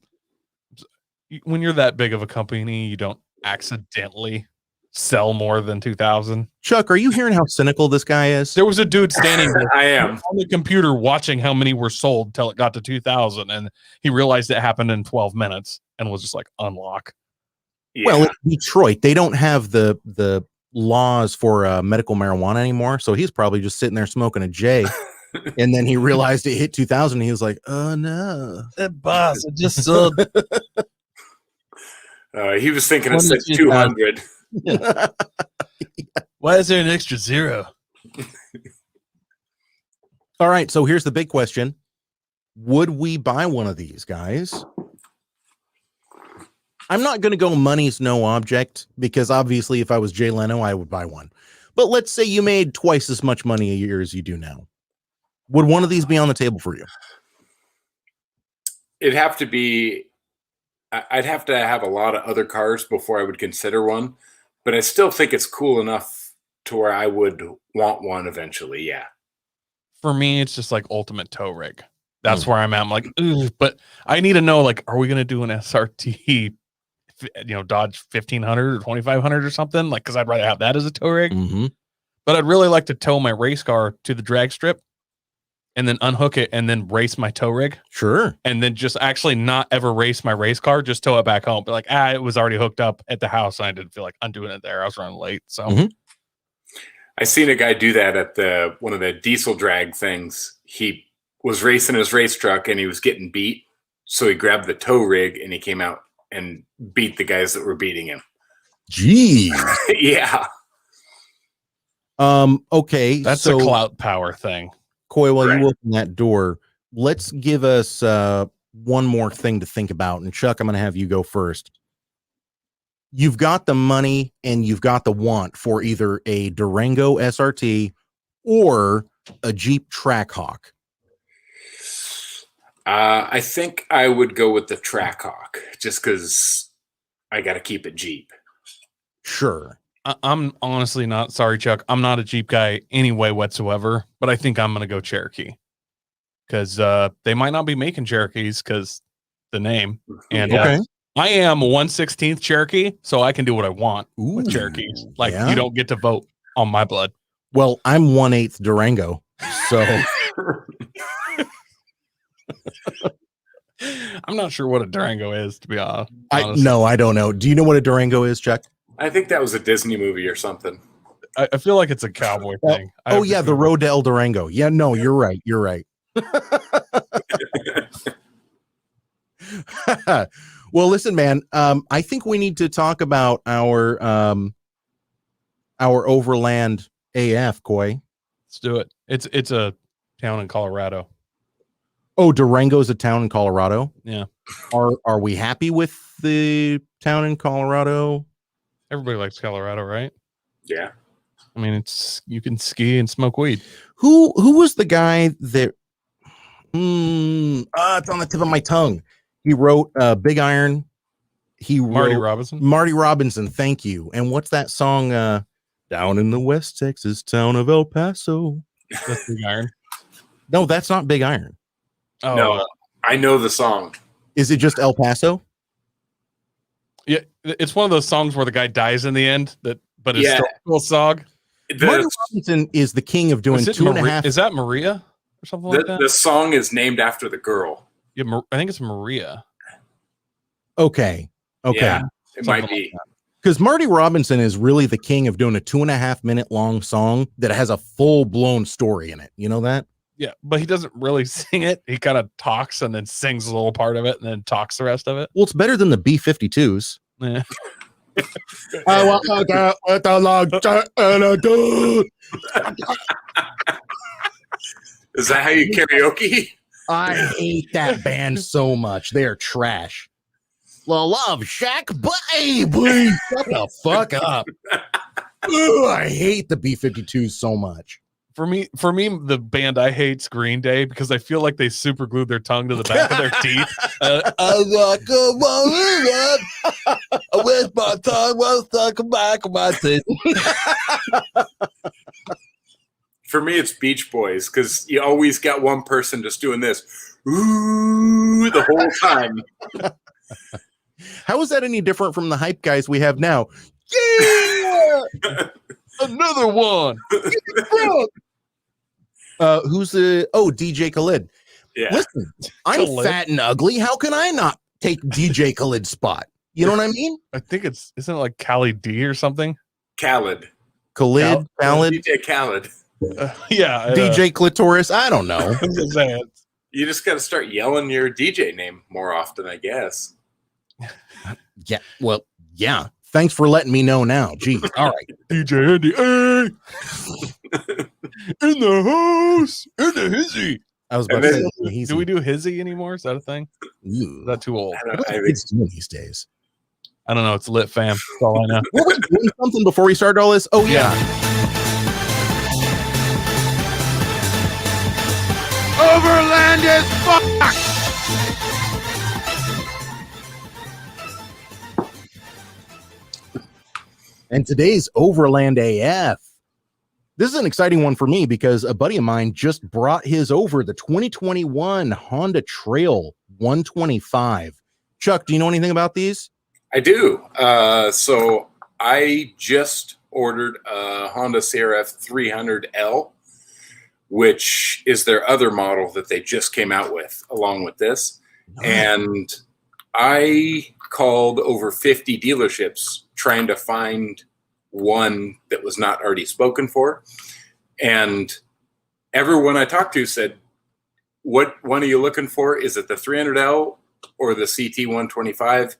When you're that big of a company, you don't accidentally sell more than 2,000. Chuck, are you hearing how cynical this guy is? There was a dude standing I am on the computer watching how many were sold till it got to 2,000, and he realized it happened in 12 minutes and was just like, unlock. Yeah. Well, in Detroit, they don't have the laws for medical marijuana anymore, so he's probably just sitting there smoking a J. And then he realized it hit 2,000. And he was like, "Oh no, boss! I just sold." He was thinking it said 200. Why is there an extra zero? All right, so here's the big question: would we buy one of these, guys? I'm not going to go money's no object because obviously, if I was Jay Leno, I would buy one. But let's say you made twice as much money a year as you do now. Would one of these be on the table for you? It'd have to be. I'd have to have a lot of other cars before I would consider one, but I still think it's cool enough to where I would want one eventually. Yeah. For me, it's just like ultimate tow rig. That's where I'm at. I'm like, but I need to know, like, are we going to do an SRT, Dodge 1,500 or 2,500 or something? Like, because I'd rather have that as a tow rig. Mm-hmm. But I'd really like to tow my race car to the drag strip and then unhook it and then race my tow rig. Sure. And then just actually not ever race my race car, just tow it back home. But like, it was already hooked up at the house and I didn't feel like undoing it there. I was running late. So I seen a guy do that at one of the diesel drag things. He was racing his race truck and he was getting beat. So he grabbed the tow rig and he came out and beat the guys that were beating him. Gee. Yeah. Okay. That's a clout power thing. Coy, while you open that door, let's give us one more thing to think about. And Chuck, I'm going to have you go first. You've got the money and you've got the want for either a Durango SRT or a Jeep Trackhawk. I think I would go with the Trackhawk just because I got to keep it Jeep. Sure. I'm honestly not sorry, Chuck. I'm not a Jeep guy anyway whatsoever, but I think I'm going to go Cherokee because they might not be making Cherokees because the name. And I am 1/16 Cherokee, so I can do what I want with Cherokees. Like, you don't get to vote on my blood. Well, I'm 1/8 Durango, so I'm not sure what a Durango is, to be honest. No, I don't know. Do you know what a Durango is, Chuck? I think that was a Disney movie or something. I feel like it's a cowboy thing. The Rodell Durango. Yeah, no, you're right. You're right. Well, listen, man. I think we need to talk about our overland AF, Coy. Let's do it. It's a town in Colorado. Oh, Durango's a town in Colorado. Yeah. Are we happy with the town in Colorado? Everybody likes Colorado, right? Yeah. I mean, you can ski and smoke weed. Who was the guy that? It's on the tip of my tongue. He wrote Big Iron. He wrote Marty Robinson. Marty Robinson. Thank you. And what's that song? Down in the West Texas town of El Paso. That's Big Iron. No, that's not Big Iron. Oh, No, I know the song. Is it just El Paso? yeah. It's one of those songs where the guy dies in the end. But it's Yeah. still a cool song. Marty The, Robinson is the king of doing Is it 2.5. Is that Maria or something like that? the song is named after the girl. Yeah, I think it's Maria. Okay. Yeah, it might Something be. Because Marty Robinson is really the king of doing a 2.5-minute long song that has a full-blown story in it. You know that? Yeah, but he doesn't really sing it. He kind of talks and then sings a little part of it and then talks the rest of it. Well, it's better than the B-52s. Yeah. I walk out with a long and a dude. Is that how you karaoke? I hate that band so much. They're trash. The Love Shack, baby. Shut the fuck up. Ugh, I hate the B-52s so much. For me, the band I hate's Green Day because I feel like they super glued their tongue to the back of their teeth. I like a with my tongue was stuck back of my teeth. For me, it's Beach Boys because you always got one person just doing this, ooh, the whole time. How is that any different from the hype guys we have now? Yeah! Another one. Who's the DJ Khalid? Yeah. Listen, I'm Khalid. fat and ugly. How can I not take DJ Khaled's spot? You know what I mean? I think isn't it like Cali D or something? Khaled. Khalid, Khaled, DJ Khaled. Yeah. DJ Clitoris. I don't know. I'm just saying. You just got to start yelling your DJ name more often, I guess. Yeah. Well, yeah. Thanks for letting me know now. Geez. All right. DJ Andy A. In the house. In the hizzy. I was about And to then- say, Do we do hizzy anymore? Is that a thing? Is that too old? I don't What know. are kids doing these days? I don't know. It's lit, fam. That's all I know. Were we doing something before we started all this? Oh, yeah. Overland is fuck. And today's Overland AF. This is an exciting one for me because a buddy of mine just brought his over, the 2021 Honda Trail 125. Chuck, do you know anything about these? I do. So I just ordered a Honda CRF 300L, which is their other model that they just came out with along with this. And I called over 50 dealerships trying to find one that was not already spoken for. And everyone I talked to said, what one are you looking for? Is it the 300L or the CT 125?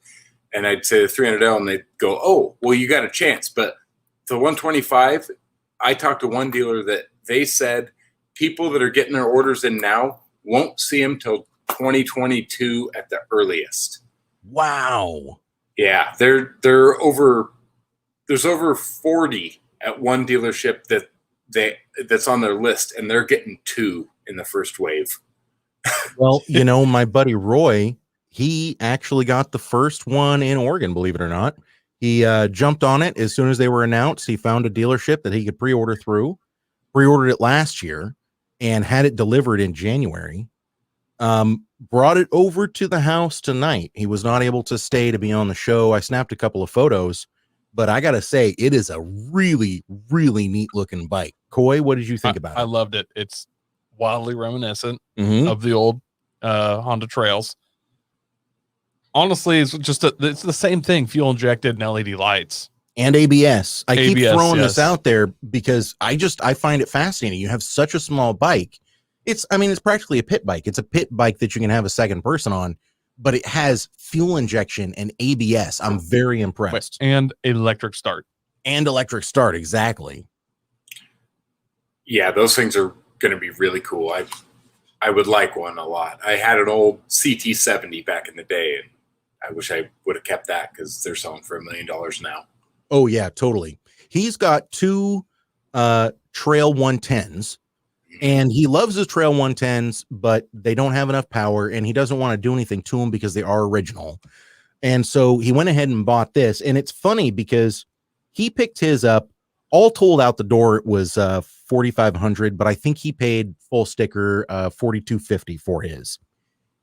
And I'd say the 300L and they'd go, oh, well, you got a chance. But the 125, I talked to one dealer that they said people that are getting their orders in now won't see them till 2022 at the earliest. Wow. Yeah, they're over. There's over 40 at one dealership that's on their list, and they're getting 2 in the first wave. Well, you know, my buddy Roy, he actually got the first one in Oregon, believe it or not. He jumped on it as soon as they were announced. He found a dealership that he could pre-order through, pre-ordered it last year, and had it delivered in January. Brought it over to the house tonight. He was not able to stay to be on the show. I snapped a couple of photos, but I gotta say, it is a really, really neat looking bike. Coy, what did you think about I it? loved it. It's wildly reminiscent Mhm. of the old Honda Trails. Honestly, it's just it's the same thing, fuel injected and LED lights. And ABS. I keep ABS, throwing yes. this out there because I find it fascinating. You have such a small bike. It's practically a pit bike. It's a pit bike that you can have a second person on, but it has fuel injection and ABS. I'm very impressed. And electric start. And electric start, exactly. Yeah, those things are going to be really cool. I would like one a lot. I had an old CT70 back in the day, and I wish I would have kept that because they're selling for $1 million now. Oh, yeah, totally. He's got 2 Trail 110s, and he loves his Trail 110s, but they don't have enough power, and he doesn't want to do anything to them because they are original. And so he went ahead and bought this, and it's funny because he picked his up all told out the door, it was $4,500, but I think he paid full sticker $4,250 for his.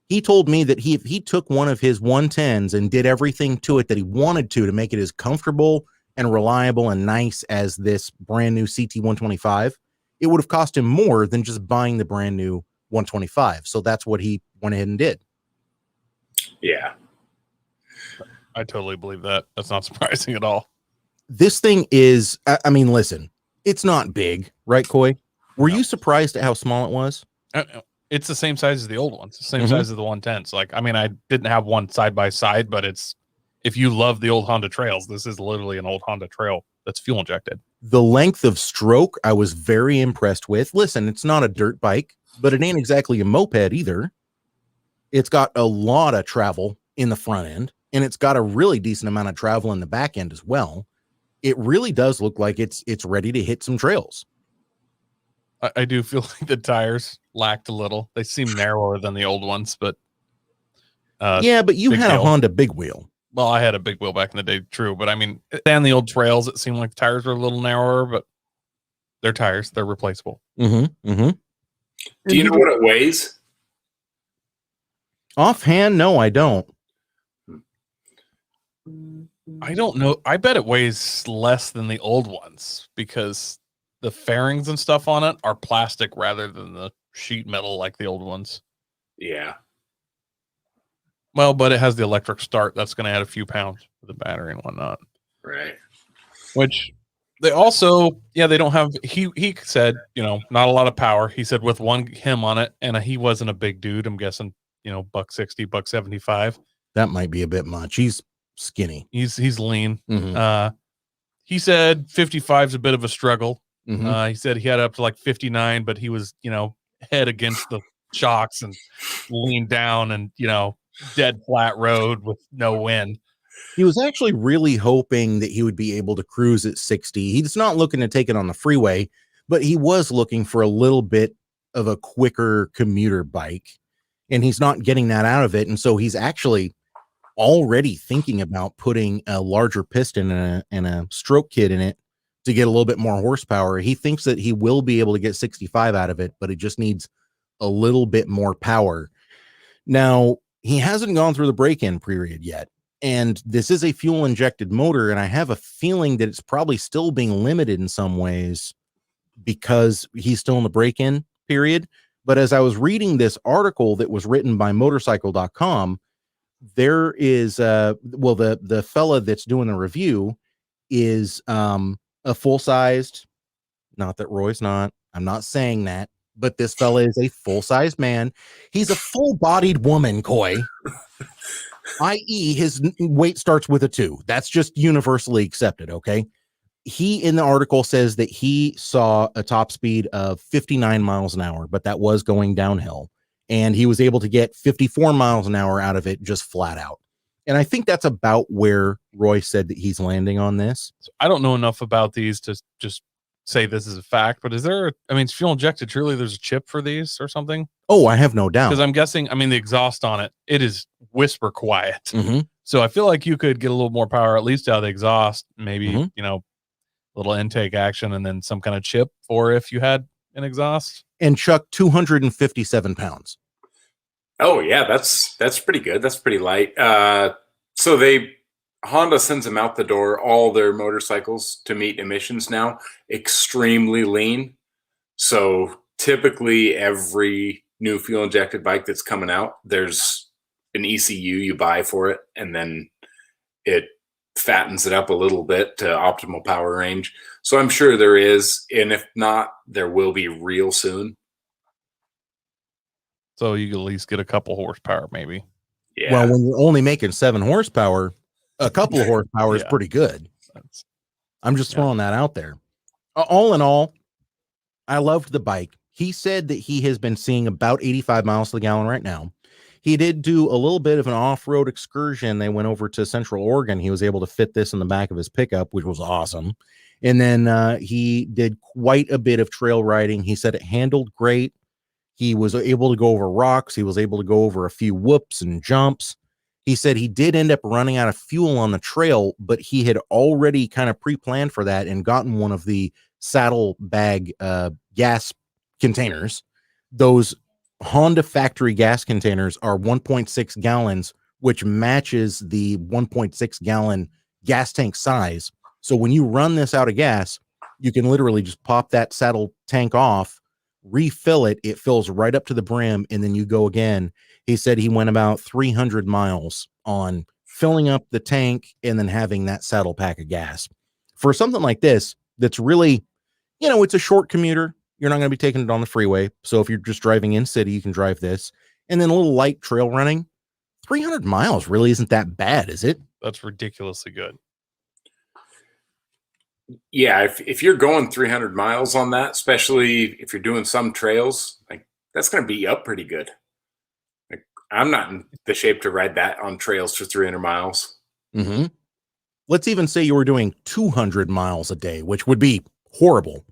He told me that if he took one of his 110s and did everything to it that he wanted to make it as comfortable and reliable and nice as this brand new CT 125, it would have cost him more than just buying the brand new 125. So that's what he went ahead and did. Yeah. I totally believe that. That's not surprising at all. This thing is, I mean, listen, it's not big, right, Coy? Were you surprised at how small it was? It's the same size as the old ones, the same size as the 110s. Like, I mean, I didn't have one side by side, but if you love the old Honda Trails, this is literally an old Honda Trail that's fuel injected. The length of stroke, I was very impressed with. Listen, it's not a dirt bike, but it ain't exactly a moped either. It's got a lot of travel in the front end, and it's got a really decent amount of travel in the back end as well. It really does look like it's ready to hit some trails. I do feel like the tires lacked a little. They seem narrower than the old ones, but yeah, but you had a Honda big wheel. Well, I had a big wheel back in the day, true, but I mean, and the old Trails, it seemed like the tires were a little narrower, but they're tires, they're replaceable. Do you know what it weighs? Offhand, no, I don't. I don't know. I bet it weighs less than the old ones because the fairings and stuff on it are plastic rather than the sheet metal like the old ones. Yeah. Well, but it has the electric start. That's going to add a few pounds for the battery and whatnot. Right. Which they also, they don't have, he said, not a lot of power. He said with him on it, and he wasn't a big dude. I'm guessing, $160, $175. That might be a bit much. He's skinny. He's lean. He said 55 is a bit of a struggle. He said he had up to like 59, but he was, head against the shocks and leaned down and, dead flat road with no wind. He was actually really hoping that he would be able to cruise at 60. He's not looking to take it on the freeway, but he was looking for a little bit of a quicker commuter bike, and he's not getting that out of it. And so he's actually already thinking about putting a larger piston and a stroke kit in it to get a little bit more horsepower. He thinks that he will be able to get 65 out of it, but it just needs a little bit more power. Now, he hasn't gone through the break-in period yet, and this is a fuel-injected motor, and I have a feeling that it's probably still being limited in some ways because he's still in the break-in period. But as I was reading this article that was written by motorcycle.com, there is the fella that's doing the review is a full-sized, not that Roy's not, I'm not saying that, but this fella is a full-sized man. He's a full-bodied woman, Coy, i.e. his weight starts with a 2. That's just universally accepted, okay? He, in the article, says that he saw a top speed of 59 miles an hour, but that was going downhill. And he was able to get 54 miles an hour out of it just flat out. And I think that's about where Roy said that he's landing on this. So I don't know enough about these to just say this is a fact, but it's fuel injected. Surely there's a chip for these or something. Oh, I have no doubt. Because I'm guessing, the exhaust on it is whisper quiet. So I feel like you could get a little more power, at least out of the exhaust, maybe, a little intake action and then some kind of chip for if you had an exhaust. And Chuck, 257 pounds. Oh yeah, that's pretty good. That's pretty light. So Honda sends them out the door, all their motorcycles to meet emissions now, extremely lean. So typically every new fuel injected bike that's coming out, there's an ECU you buy for it, and then it fattens it up a little bit to optimal power range. So I'm sure there is, and if not, there will be real soon. So you can at least get a couple horsepower, maybe. Yeah. Well, when you're only making 7 horsepower, a couple of horsepower is pretty good. I'm just throwing that out there. All in all, I loved the bike. He said that he has been seeing about 85 miles to the gallon right now. He did do a little bit of an off-road excursion. They went over to Central Oregon. He was able to fit this in the back of his pickup, which was awesome. And then he did quite a bit of trail riding. He said it handled great. He was able to go over rocks. He was able to go over a few whoops and jumps. He said he did end up running out of fuel on the trail, but he had already kind of pre-planned for that and gotten one of the saddlebag gas containers. Those Honda factory gas containers are 1.6 gallons, which matches the 1.6 gallon gas tank size. So when you run this out of gas, you can literally just pop that saddle tank off, refill it. It fills right up to the brim, and then you go again. He said he went about 300 miles on filling up the tank and then having that saddle pack of gas. For something like this, that's really, it's a short commuter. You're not going to be taking it on the freeway. So if you're just driving in city, you can drive this. And then a little light trail running. 300 miles really isn't that bad, is it? That's ridiculously good. Yeah, if you're going 300 miles on that, especially if you're doing some trails, like that's going to beat you up pretty good. Like I'm not in the shape to ride that on trails for 300 miles. Mm-hmm. Let's even say you were doing 200 miles a day, which would be horrible.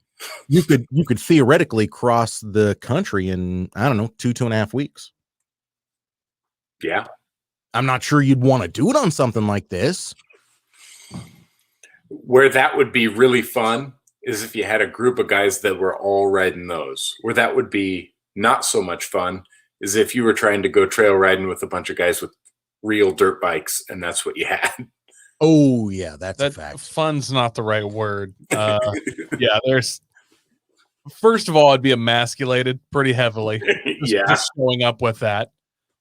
You could theoretically cross the country in, I don't know, 2.5 weeks. Yeah. I'm not sure you'd want to do it on something like this. Where that would be really fun is if you had a group of guys that were all riding those. Where that would be not so much fun is if you were trying to go trail riding with a bunch of guys with real dirt bikes, and that's what you had. Oh, yeah, that's a fact. Fun's not the right word. Yeah, first of all, I'd be emasculated pretty heavily. Just showing up with that.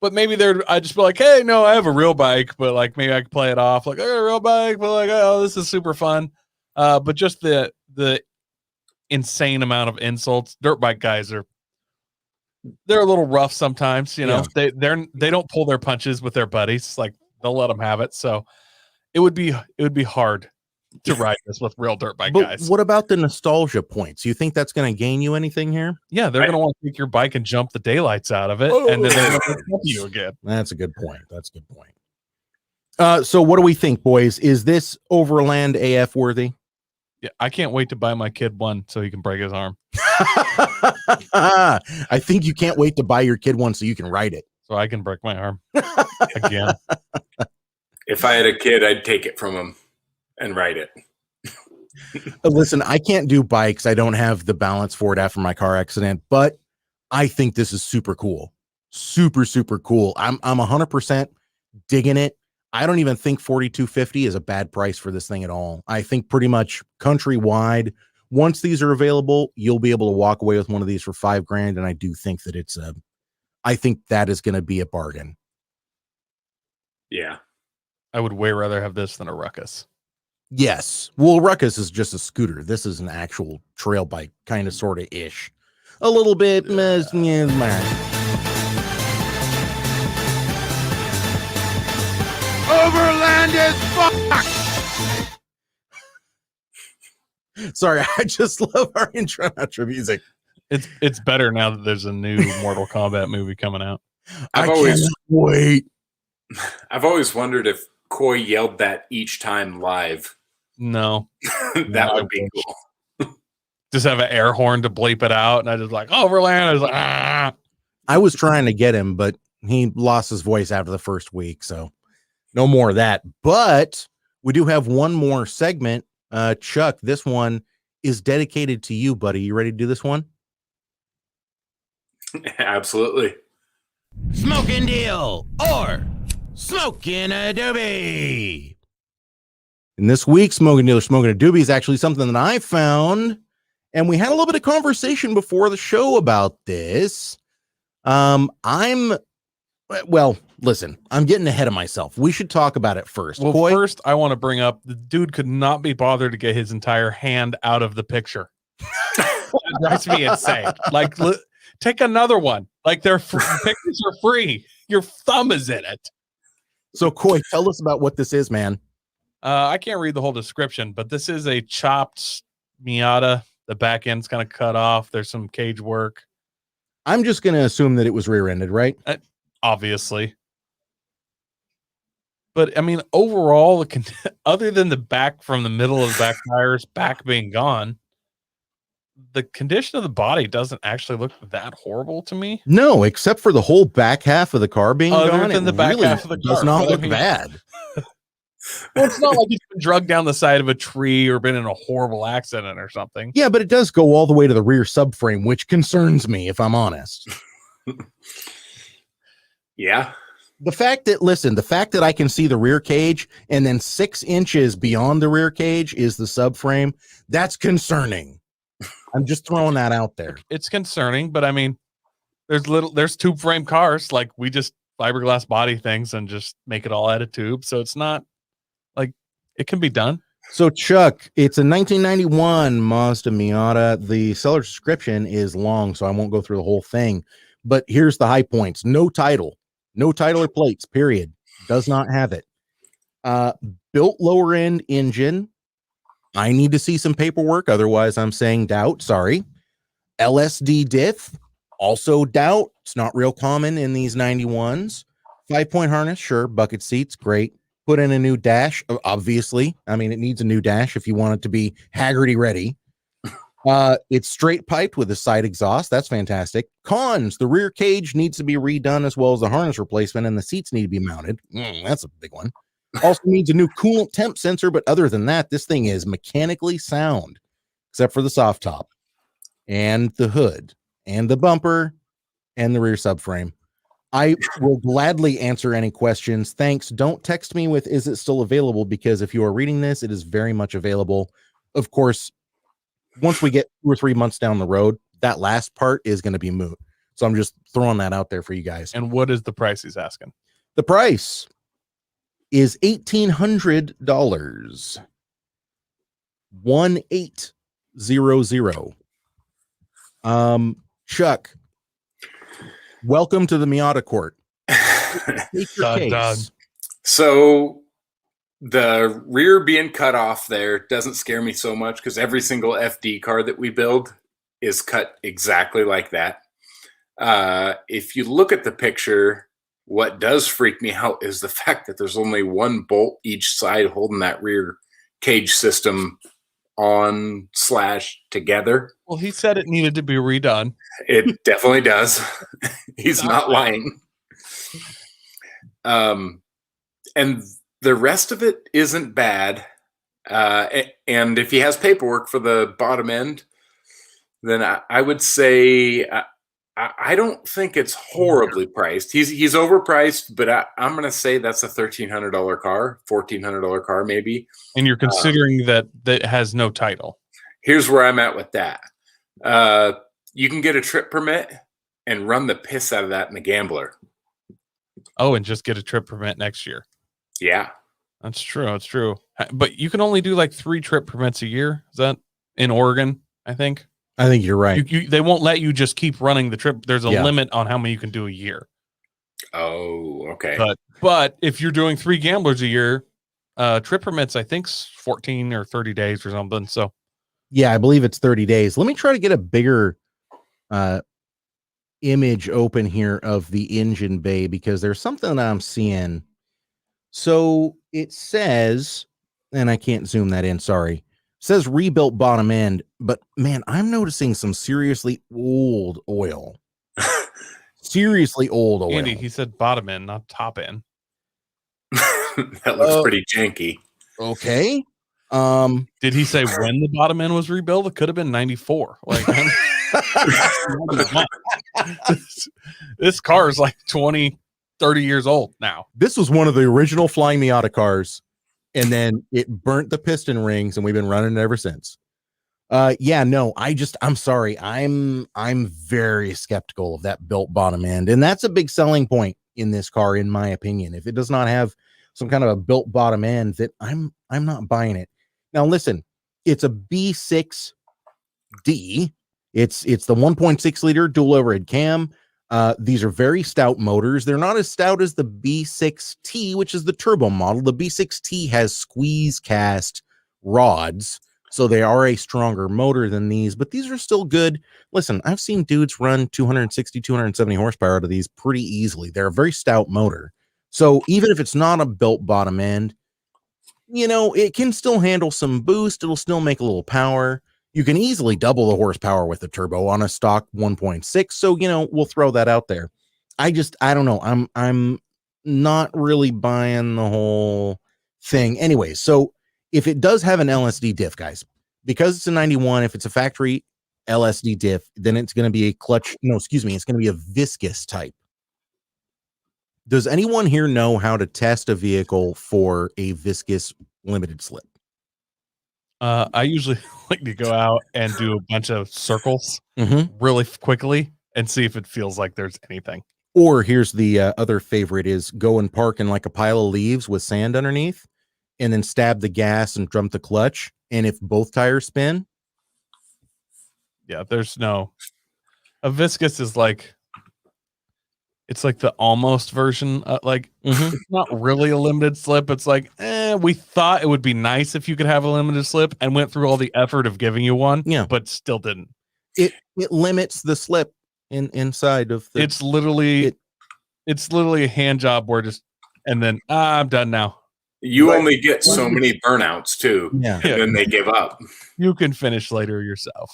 But maybe I'd just be like, hey, no, I have a real bike, but like maybe I could play it off like, I got a real bike, but like, oh, this is super fun. But just the insane amount of insults. Dirt bike guys they're a little rough sometimes, Yeah. They don't pull their punches with their buddies, like they'll let them have it. So it would be hard to ride this with real dirt bike guys. What about the nostalgia points? You think that's going to gain you anything here? Yeah, they're going to want to take your bike and jump the daylights out of it, and then they're going to help you again. That's a good point. So what do we think, boys? Is this overland AF worthy? Yeah, I can't wait to buy my kid one so he can break his arm. I think you can't wait to buy your kid one so you can ride it. So I can break my arm again. If I had a kid, I'd take it from him and ride it. Listen, I can't do bikes. I don't have the balance for it after my car accident, but I think this is super cool. Super, super cool. I'm 100% digging it. I don't even think $4,250 is a bad price for this thing at all. I think pretty much countrywide, once these are available, you'll be able to walk away with one of these for $5,000. And I do think that I think that is going to be a bargain. Yeah. I would way rather have this than a Ruckus. Yes. Well, Ruckus is just a scooter. This is an actual trail bike, kind of, sort of ish. A little bit. Overland is fuck. Sorry, I just love our intro outro music. It's better now that there's a new Mortal Kombat movie coming out. I can't wait. I've always wondered if Coy yelled that each time live. No. That would be cool. Just have an air horn to bleep it out, and I just like, overland. I was like, ah. I was trying to get him, but he lost his voice after the first week, so no more of that. But we do have one more segment. Chuck, this one is dedicated to you, buddy. You ready to do this one? Absolutely. Smoking deal or smoking a doobie. And this week's smoking deal or smoking a doobie is actually something that I found, and we had a little bit of conversation before the show about this. Listen, I'm getting ahead of myself. We should talk about it first. Well, Coy? first, I want to bring up the dude could not be bothered to get his entire hand out of the picture. It drives me insane. Like, take another one. Like, pictures are free. Your thumb is in it. So, Coy, tell us about what this is, man. I can't read the whole description, but this is a chopped Miata. The back end's kind of cut off. There's some cage work. I'm just going to assume that it was rear-ended, right? Obviously. But, I mean, overall, other than the back from the middle of the back tires, back being gone, the condition of the body doesn't actually look that horrible to me. No, except for the whole back half of the car being gone. Than the back really half of the does car, not but I look mean- bad. Well, it's not like it's been drugged down the side of a tree or been in a horrible accident or something. Yeah, but it does go all the way to the rear subframe, which concerns me, if I'm honest. Yeah. The fact that I can see the rear cage and then 6 inches beyond the rear cage is the subframe, that's concerning. I'm just throwing that out there. It's concerning, but I mean, there's tube frame cars. Like, we just fiberglass body things and just make it all out of tube. So it's not like, it can be done. So Chuck, it's a 1991 Mazda Miata. The seller description is long, so I won't go through the whole thing. But here's the high points. No title or plates, period. Does not have it. Built lower end engine. I need to see some paperwork. Otherwise, I'm saying doubt. Sorry. LSD diff. Also doubt. It's not real common in these 91s. 5-point harness. Sure. Bucket seats. Great. Put in a new dash. Obviously. I mean, it needs a new dash if you want it to be Haggerty ready. It's straight piped with a side exhaust. That's fantastic. Cons: the rear cage needs to be redone, as well as the harness replacement, and the seats need to be mounted. That's a big one. Also needs a new coolant temp sensor, but other than that, this thing is mechanically sound, except for the soft top and the hood and the bumper and the rear subframe. I will gladly answer any questions. Thanks. Don't text me with "is it still available?" because if you are reading this, it is very much available. Of course, once we get 2 or 3 months down the road, that last part is going to be moot. So I'm just throwing that out there for you guys. And what is the price he's asking? The price is $1,800. 1800. Chuck, welcome to the Miata court. Take your case. Done. So the rear being cut off there doesn't scare me so much because every single FD car that we build is cut exactly like that. If you look at the picture, what does freak me out is the fact that there's only one bolt each side holding that rear cage system on / together. Well, he said it needed to be redone. It definitely does. He's not lying. And the rest of it isn't bad. And if he has paperwork for the bottom end, then I would say I don't think it's horribly priced. He's overpriced, but I'm going to say that's a $1,300 car, $1,400 car maybe. And you're considering that has no title. Here's where I'm at with that. You can get a trip permit and run the piss out of that in the Gambler. Oh, and just get a trip permit next year. Yeah. That's true. That's true. But you can only do like 3 trip permits a year. Is that in Oregon? I think you're right. They won't let you just keep running the trip. There's a Yeah. limit on how many you can do a year. Oh, okay. But if you're doing 3 Gamblers a year, trip permits, I think 14 or 30 days or something. So Yeah, I believe it's 30 days. Let me try to get a bigger image open here of the engine bay because there's something that I'm seeing. So it says, and I can't zoom that in, sorry. It says rebuilt bottom end, but man, I'm noticing some seriously old oil. Seriously old oil. Andy, he said bottom end, not top end. That looks pretty janky. Okay. Did he say when the bottom end was rebuilt? It could have been 94. Like this car is like 20, 30 years old now. This was one of the original Flying Miata cars, and then it burnt the piston rings, and we've been running it ever since. Yeah, no, I'm sorry. I'm very skeptical of that built bottom end, and that's a big selling point in this car, in my opinion. If it does not have some kind of a built bottom end, that I'm not buying it. Now, listen, it's a B6D. It's the 1.6 liter dual overhead cam. These are very stout motors. They're not as stout as the B6T, which is the turbo model. The B6T has squeeze cast rods, so they are a stronger motor than these, but these are still good. Listen, I've seen dudes run 260, 270 horsepower out of these pretty easily. They're a very stout motor. So even if it's not a built bottom end, it can still handle some boost. It'll still make a little power. You can easily double the horsepower with a turbo on a stock 1.6. So, we'll throw that out there. I don't know. I'm not really buying the whole thing. Anyway, so if it does have an LSD diff, guys, because it's a 91, if it's a factory LSD diff, then it's going to be it's going to be a viscous type. Does anyone here know how to test a vehicle for a viscous limited slip? I usually like to go out and do a bunch of circles Mm-hmm. really quickly and see if it feels like there's anything. Or here's the other favorite is go and park in like a pile of leaves with sand underneath and then stab the gas and dump the clutch. And if both tires spin. Yeah, a viscous is like, it's like the almost version. It's not really a limited slip. It's like, we thought it would be nice if you could have a limited slip and went through all the effort of giving you one. Yeah. But still didn't. It limits the slip inside of the. It's literally a hand job where and then I'm done now. You only get so many burnouts too. Yeah. And then they give up. You can finish later yourself.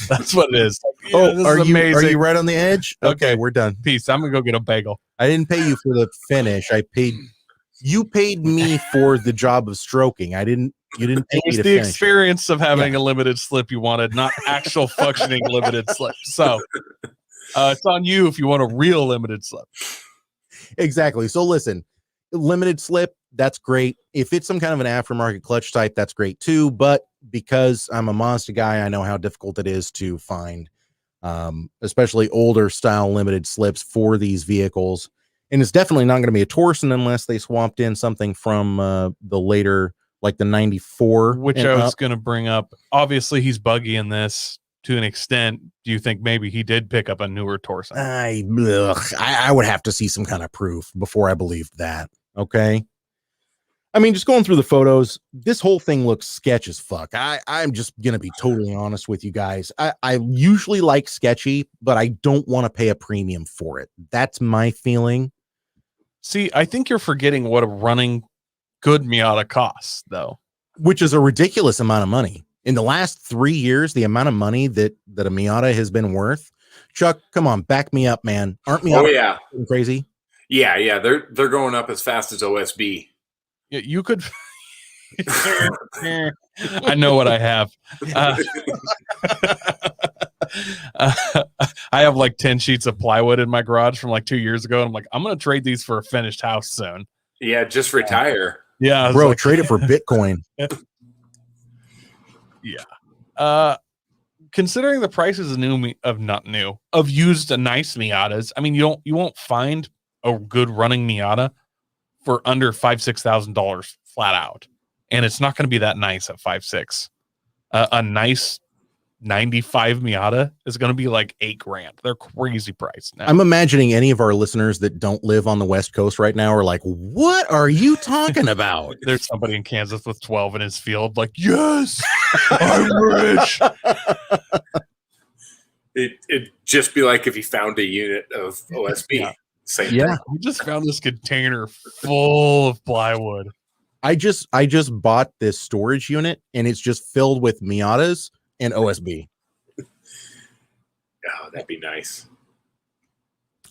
That's what it is. Are you right on the edge? Okay, we're done. Peace. I'm gonna go get a bagel. I didn't pay you for the finish. You paid me for the job of stroking. You didn't pay me to It's the finish. experience of having a limited slip you wanted, not actual functioning limited slip. So it's on you if you want a real limited slip. Exactly. So listen, limited slip, that's great. If it's some kind of an aftermarket clutch type, that's great too. But because I'm a Mazda guy, I know how difficult it is to find, especially older style limited slips for these vehicles. And it's definitely not going to be a Torsen unless they swapped in something from the later, like the 94. Which I was going to bring up. Obviously, he's buggy in this to an extent. Do you think maybe he did pick up a newer Torsen? I would have to see some kind of proof before I believed that. Okay. I mean, just going through the photos, this whole thing looks sketch as fuck. I'm just going to be totally honest with you guys. I usually like sketchy, but I don't want to pay a premium for it. That's my feeling. See, I think you're forgetting what a running good Miata costs, though. Which is a ridiculous amount of money. In the last 3 years, the amount of money that a Miata has been worth. Chuck, come on, back me up, man. Aren't Miata crazy? Yeah. They're going up as fast as OSB. Yeah, you could. I know what I have. I have like 10 sheets of plywood in my garage from like 2 years ago. And I'm like, I'm going to trade these for a finished house soon. Yeah, just retire. Yeah, bro, trade it for Bitcoin. Yeah. Considering the prices of used nice Miatas, I mean, you won't find a good running Miata for under $5,000-$6,000 flat out, and it's not going to be that nice at 5.6. A nice 95 Miata is going to be like $8,000. They're crazy price now. I'm imagining any of our listeners that don't live on the West Coast right now are like, "What are you talking about?" There's somebody in Kansas with 12 in his field, like, yes, I'm rich. It'd just be like if you found a unit of OSB. Yeah. Same thing. We just found this container full of plywood. I just bought this storage unit and it's just filled with Miatas and OSB. Oh, that'd be nice.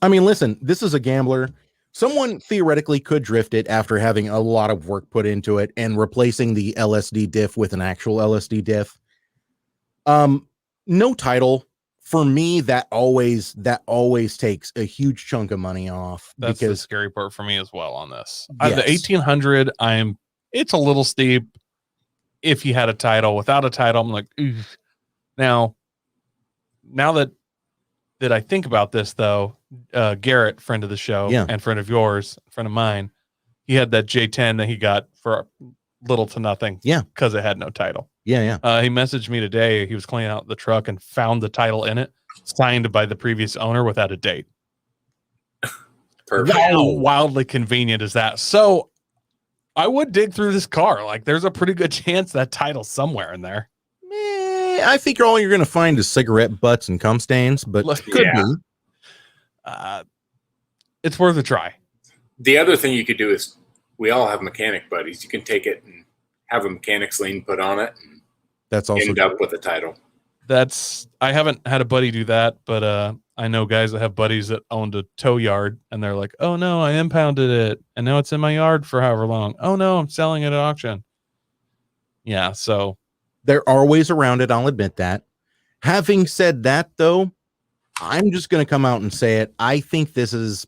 I mean, listen, this is a gambler. Someone theoretically could drift it after having a lot of work put into it and replacing the LSD diff with an actual LSD diff. No title. For me, that always takes a huge chunk of money off. That's because the scary part for me as well on this. Yes. The 1800, it's a little steep. If you had a title, without a title, I'm like, ooh. Now that I think about this, though, Garrett, friend of the show, and friend of yours, friend of mine, he had that J10 that he got for little to nothing, because it had no title. He messaged me today. He was cleaning out the truck and found the title in it, signed by the previous owner without a date. Perfect. How wildly convenient is that? So I would dig through this car. Like, there's a pretty good chance that title's somewhere in there. I think all you're going to find is cigarette butts and cum stains, but could be. It's worth a try. The other thing you could do is, we all have mechanic buddies. You can take it and have a mechanic's lien put on it and That's also end up with a title. I haven't had a buddy do that, but I know guys that have buddies that owned a tow yard, and they're like, "Oh no, I impounded it, and now it's in my yard for however long. Oh no, I'm selling it at auction." Yeah, so there are ways around it. I'll admit that. Having said that, though, I'm just going to come out and say it. I think this is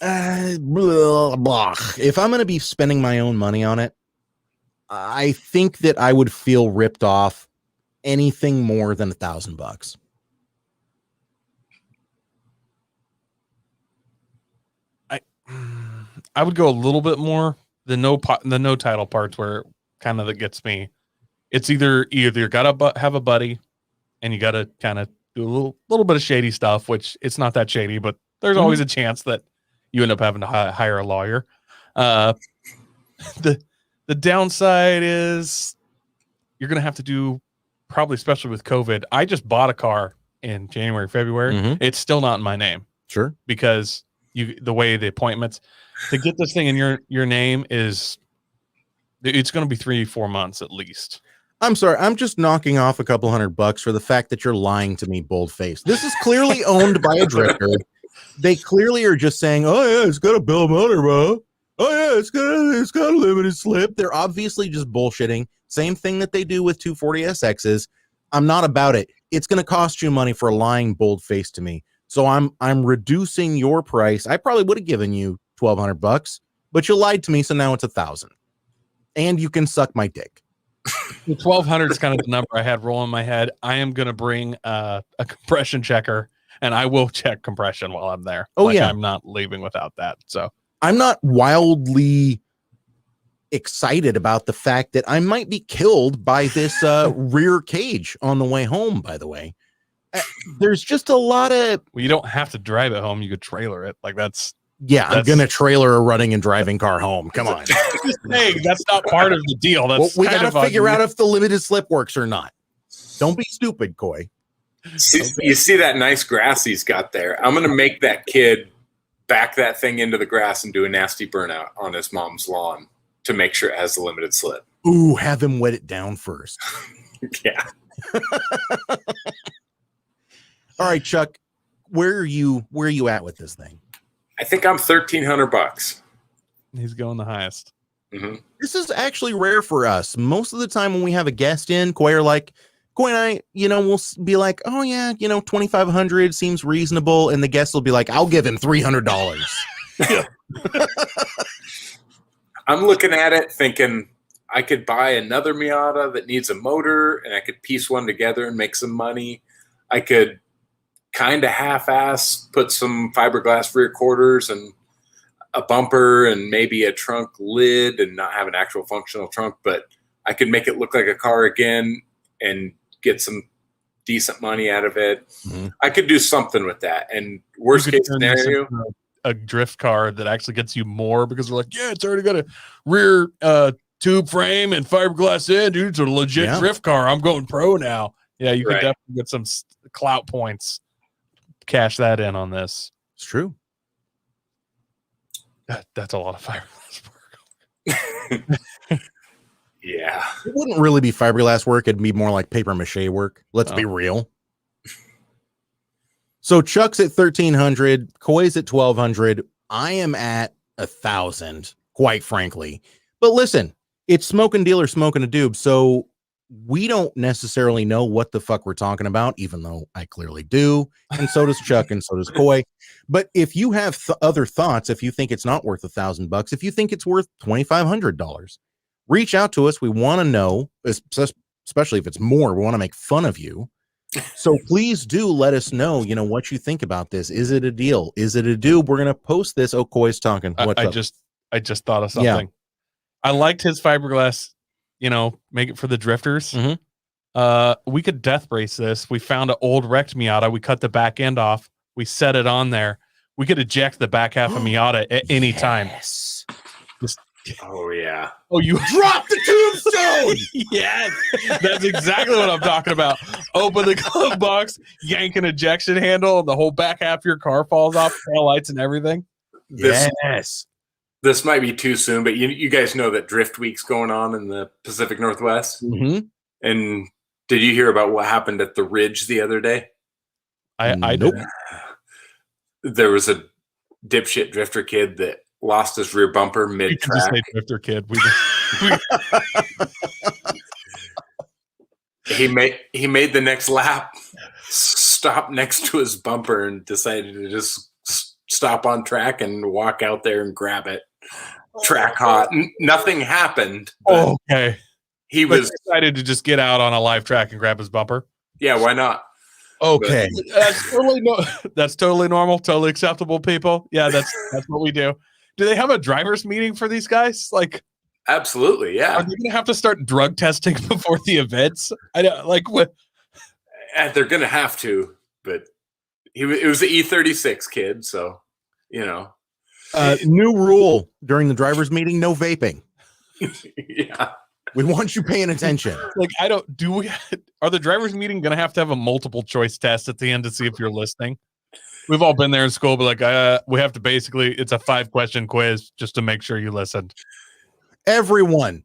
blah, blah. If I'm going to be spending my own money on it, I think that I would feel ripped off anything more than $1,000. I would go a little bit more. The no title parts where kind of that gets me. It's either gotta have a buddy, and you gotta kind of do a little bit of shady stuff, which it's not that shady, but there's always a chance that you end up having to hire a lawyer. The downside is you're gonna have to do, probably especially with COVID. I just bought a car in January, February. It's still not in my name. Sure. Because the way the appointments to get this thing in your name it's going to be 3-4 months at least. I'm sorry. I'm just knocking off a couple $100 for the fact that you're lying to me, bold-faced. This is clearly owned by a drifter. They clearly are just saying, "Oh yeah, it's got a bill of motor, bro. Oh yeah, it's got a limited slip." They're obviously just bullshitting. Same thing that they do with 240 SXs. I'm not about it. It's going to cost you money for lying bold-faced to me. So I'm reducing your price. I probably would have given you $1,200, but you lied to me, so now it's $1,000. And you can suck my dick. The 1,200 is kind of the number I had rolling in my head. I am going to bring a compression checker, and I will check compression while I'm there. Oh, yeah. I'm not leaving without that. So I'm not wildly excited about the fact that I might be killed by this rear cage on the way home, by the way. There's just a lot of... Well, you don't have to drive it home. You could trailer it. That's I'm going to trailer a running and driving car home. Come on. Hey, that's not part of the deal. That's we got to figure out if the limited slip works or not. Don't be stupid, Coy. You see that nice grass he's got there? I'm going to make that kid back that thing into the grass and do a nasty burnout on his mom's lawn to make sure it has the limited slip. Ooh, have him wet it down first. Yeah. All right, Chuck, where are you at with this thing? I think I'm $1,300. He's going the highest. Mm-hmm. This is actually rare for us. Most of the time when we have a guest in, Coy and I, we'll be like, "Oh yeah, 2,500 seems reasonable," and the guest will be like, "I'll give him $300." I'm looking at it thinking I could buy another Miata that needs a motor, and I could piece one together and make some money. I could kind of half-ass put some fiberglass rear quarters and a bumper and maybe a trunk lid and not have an actual functional trunk, but I could make it look like a car again and get some decent money out of it. Mm-hmm. I could do something with that. And worst case scenario, a drift car that actually gets you more because they're like, "Yeah, it's already got a rear tube frame and fiberglass in, dude. It's a legit drift car. I'm going pro now." Yeah, you could definitely get some clout points. Cash that in on this. It's true. That's a lot of fiberglass work. Yeah. It wouldn't really be fiberglass work. It'd be more like paper mache work. Let's be real. So Chuck's at 1,300. Coy's at 1,200. I am at 1,000, quite frankly. But listen, it's smoking deal or smoking a doob. So we don't necessarily know what the fuck we're talking about, even though I clearly do. And so does Chuck and so does Coy. But if you have other thoughts, if you think it's not worth $1,000, if you think it's worth $2,500, reach out to us. We want to know, especially if it's more, we want to make fun of you. So please do let us know, what you think about this. Is it a deal? Is it a doob? We're going to post this. Oh, Coy's talking. I just thought of something. Yeah. I liked his fiberglass, make it for the drifters. Mm-hmm. We could death brace this. We found an old wrecked Miata. We cut the back end off. We set it on there. We could eject the back half of Miata at any time. Oh, yeah. Oh, you drop the tombstone. Yes. That's exactly what I'm talking about. Open the glove box, yank an ejection handle, and the whole back half of your car falls off, tail lights and everything. This might be too soon, but you guys know that Drift Week's going on in the Pacific Northwest. Mm-hmm. And did you hear about what happened at the Ridge the other day? I Nope. didn't. There was a dipshit drifter kid that lost his rear bumper You can just mid-track. say drifter kid. He made the next lap, stopped next to his bumper, and decided to just stop on track and walk out there and grab it. Track hot. Nothing happened. But Okay. he But was excited to just get out on a live track and grab his bumper. yeah. Why not? Okay. That's totally normal, totally acceptable, people. Yeah, that's what we do. Do they have a driver's meeting for these guys? Like, Absolutely, are yeah. they gonna have to start drug testing before the events? I don't like what. And they're gonna have to, but it was the E36 kid, so you know. New rule during the driver's meeting: no vaping. Yeah. We want you paying attention. Like, are the drivers meeting going to have a multiple choice test at the end to see if you're listening? We've all been there in school, but like, we have to basically, it's a 5-question quiz just to make sure you listened. Everyone,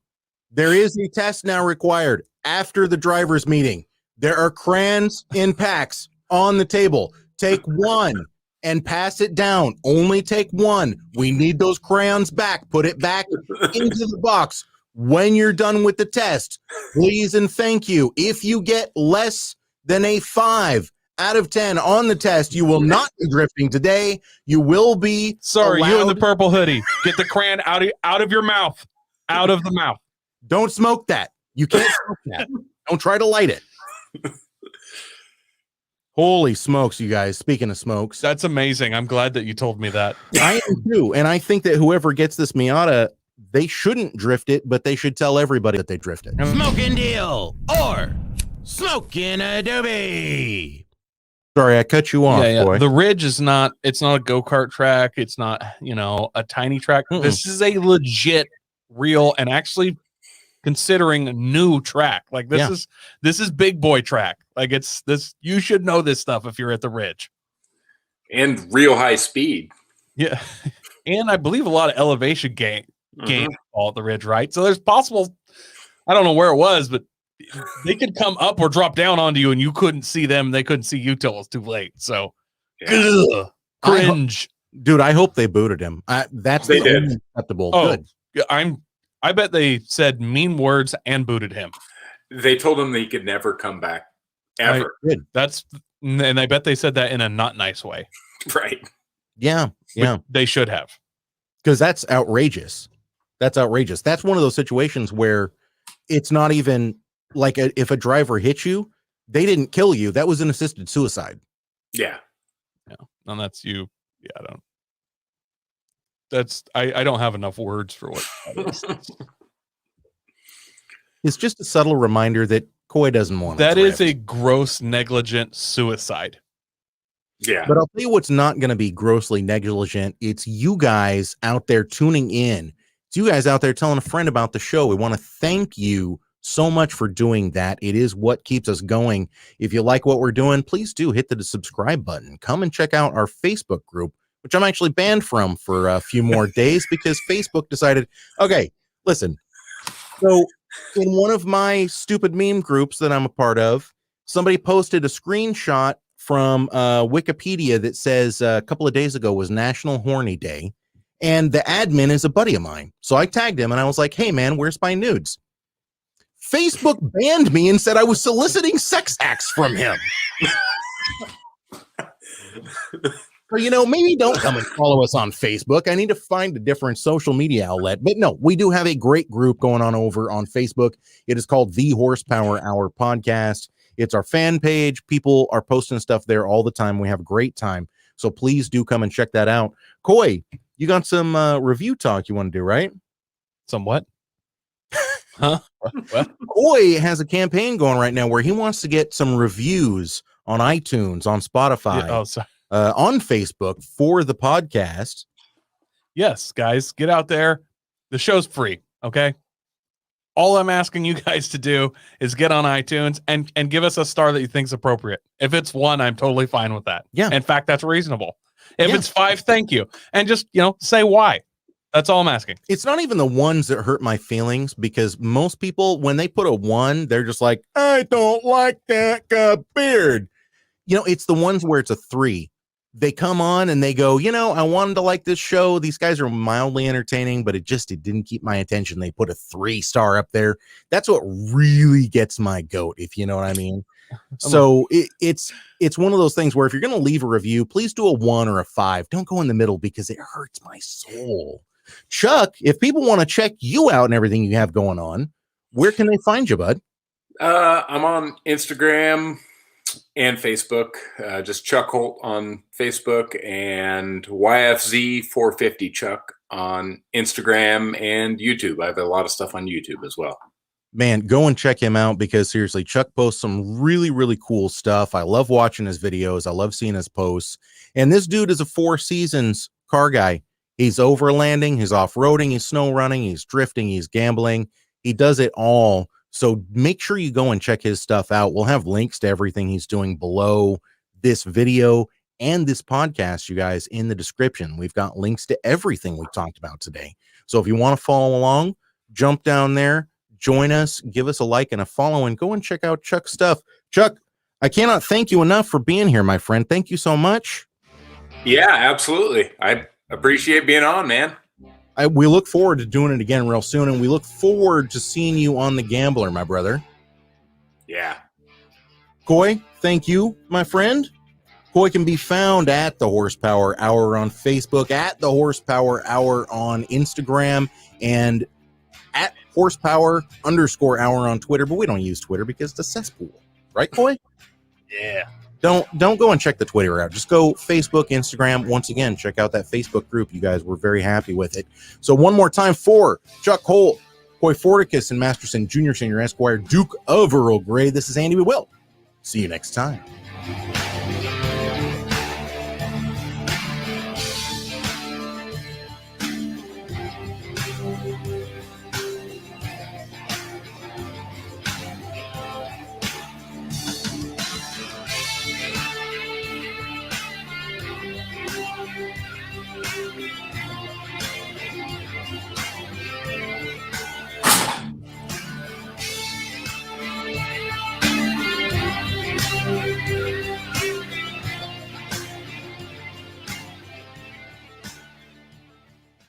there is a test now required after the driver's meeting. There are crayons in packs on the table. Take one and pass it down. Only take one. We need those crayons back. Put it back into the box. When you're done with the test, please and thank you. If you get less than a 5 out of 10 on the test, you will not be drifting today. You will be Sorry, you in the allowed- purple hoodie. Get the crayon out of your mouth. Out of the mouth. Don't smoke that. You can't smoke that. Don't try to light it. Holy smokes, you guys. Speaking of smokes, That's amazing. I'm glad that you told me that. I am too. And I think that whoever gets this Miata, they shouldn't drift it, but they should tell everybody that they drift it. Smoking deal or smoking Adobe. Sorry, I cut you off, boy. The Ridge is not, it's not a go-kart track. It's not, a tiny track. Mm-mm. This is a legit, real, and actually considering new track. Like this is big boy track. Like it's this, you should know this stuff if you're at the Ridge. And real high speed. Yeah. And I believe a lot of elevation gain all at the Ridge, right? So there's possible, I don't know where it was, but they could come up or drop down onto you and you couldn't see them. They couldn't see you till it was too late. So Yeah. cringe. Dude, I hope they booted him. That's They the did. only acceptable. Oh, Good. yeah, I bet they said mean words and booted him. They told him that he could never come back. Ever. Good. And I bet they said that in a not nice way. Right. Yeah. Yeah. They should have. Because that's outrageous. That's outrageous. That's one of those situations where it's not even like if a driver hits you, they didn't kill you. That was an assisted suicide. Yeah. Yeah. And that's you. Yeah, I don't have enough words for what that is. It's just a subtle reminder that Coy doesn't want to That is drift. a gross, negligent suicide. Yeah. But I'll tell you what's not going to be grossly negligent. It's you guys out there tuning in. It's you guys out there telling a friend about the show. We want to thank you so much for doing that. It is what keeps us going. If you like what we're doing, please do hit the subscribe button. Come and check out our Facebook group, which I'm actually banned from for a few more days because Facebook decided, okay, listen. So in one of my stupid meme groups that I'm a part of, somebody posted a screenshot from Wikipedia that says a couple of days ago was National Horny Day. And the admin is a buddy of mine. So I tagged him and I was like, hey, man, where's my nudes? Facebook banned me and said I was soliciting sex acts from him. So, maybe don't come and follow us on Facebook. I need to find a different social media outlet. But no, we do have a great group going on over on Facebook. It is called The Horsepower Hour Podcast. It's our fan page. People are posting stuff there all the time. We have a great time. So please do come and check that out. Coy, you got some review talk you want to do, right? Somewhat. Huh? What? Coy has a campaign going right now where he wants to get some reviews on iTunes, on Spotify, Yeah, oh, sorry. on Facebook for the podcast. Yes, guys, get out there. The show's free. Okay. All I'm asking you guys to do is get on iTunes and give us a star that you think's appropriate. If it's 1, I'm totally fine with that. Yeah. In fact, that's reasonable. If Yeah. it's 5, thank you. And just, say why. That's all I'm asking. It's not even the ones that hurt my feelings, because most people, when they put a 1, they're just like, I don't like that beard. You know, it's the ones where it's a 3. They come on and they go, I wanted to like this show. These guys are mildly entertaining, but it didn't keep my attention. They put a 3-star up there. That's what really gets my goat, if you know what I mean. So it's one of those things where if you're going to leave a review, please do a 1 or a 5. Don't go in the middle, because it hurts my soul. Chuck, if people want to check you out and everything you have going on, where can they find you, bud? I'm on Instagram and Facebook, just Chuck Holt on Facebook, and YFZ450 Chuck on Instagram and YouTube. I have a lot of stuff on YouTube as well. Man, go and check him out, because seriously, Chuck posts some really, really cool stuff. I love watching his videos. I love seeing his posts. And this dude is a 4 seasons car guy. He's overlanding, he's off-roading, he's snow running, he's drifting, he's gambling. He does it all. So make sure you go and check his stuff out. We'll have links to everything he's doing below this video and this podcast, you guys, in the description. We've got links to everything we talked about today. So if you want to follow along, jump down there, join us, give us a like and a follow, and go and check out Chuck's stuff. Chuck, I cannot thank you enough for being here, my friend. Thank you so much. Yeah, absolutely. I appreciate being on, man. We look forward to doing it again real soon, and we look forward to seeing you on The Gambler, my brother. Yeah. Coy, thank you, my friend. Coy can be found at The Horsepower Hour on Facebook, at The Horsepower Hour on Instagram, and at Horsepower_Hour on Twitter, but we don't use Twitter because it's a cesspool. Right, Coy? Yeah. Don't go and check the Twitter out. Just go Facebook, Instagram. Once again, check out that Facebook group. You guys were very happy with it. So one more time for Chuck Holt, Coy Forticus, and Masterson Jr. Senior Esquire, Duke of Earl Grey. This is Andy. We will see you next time.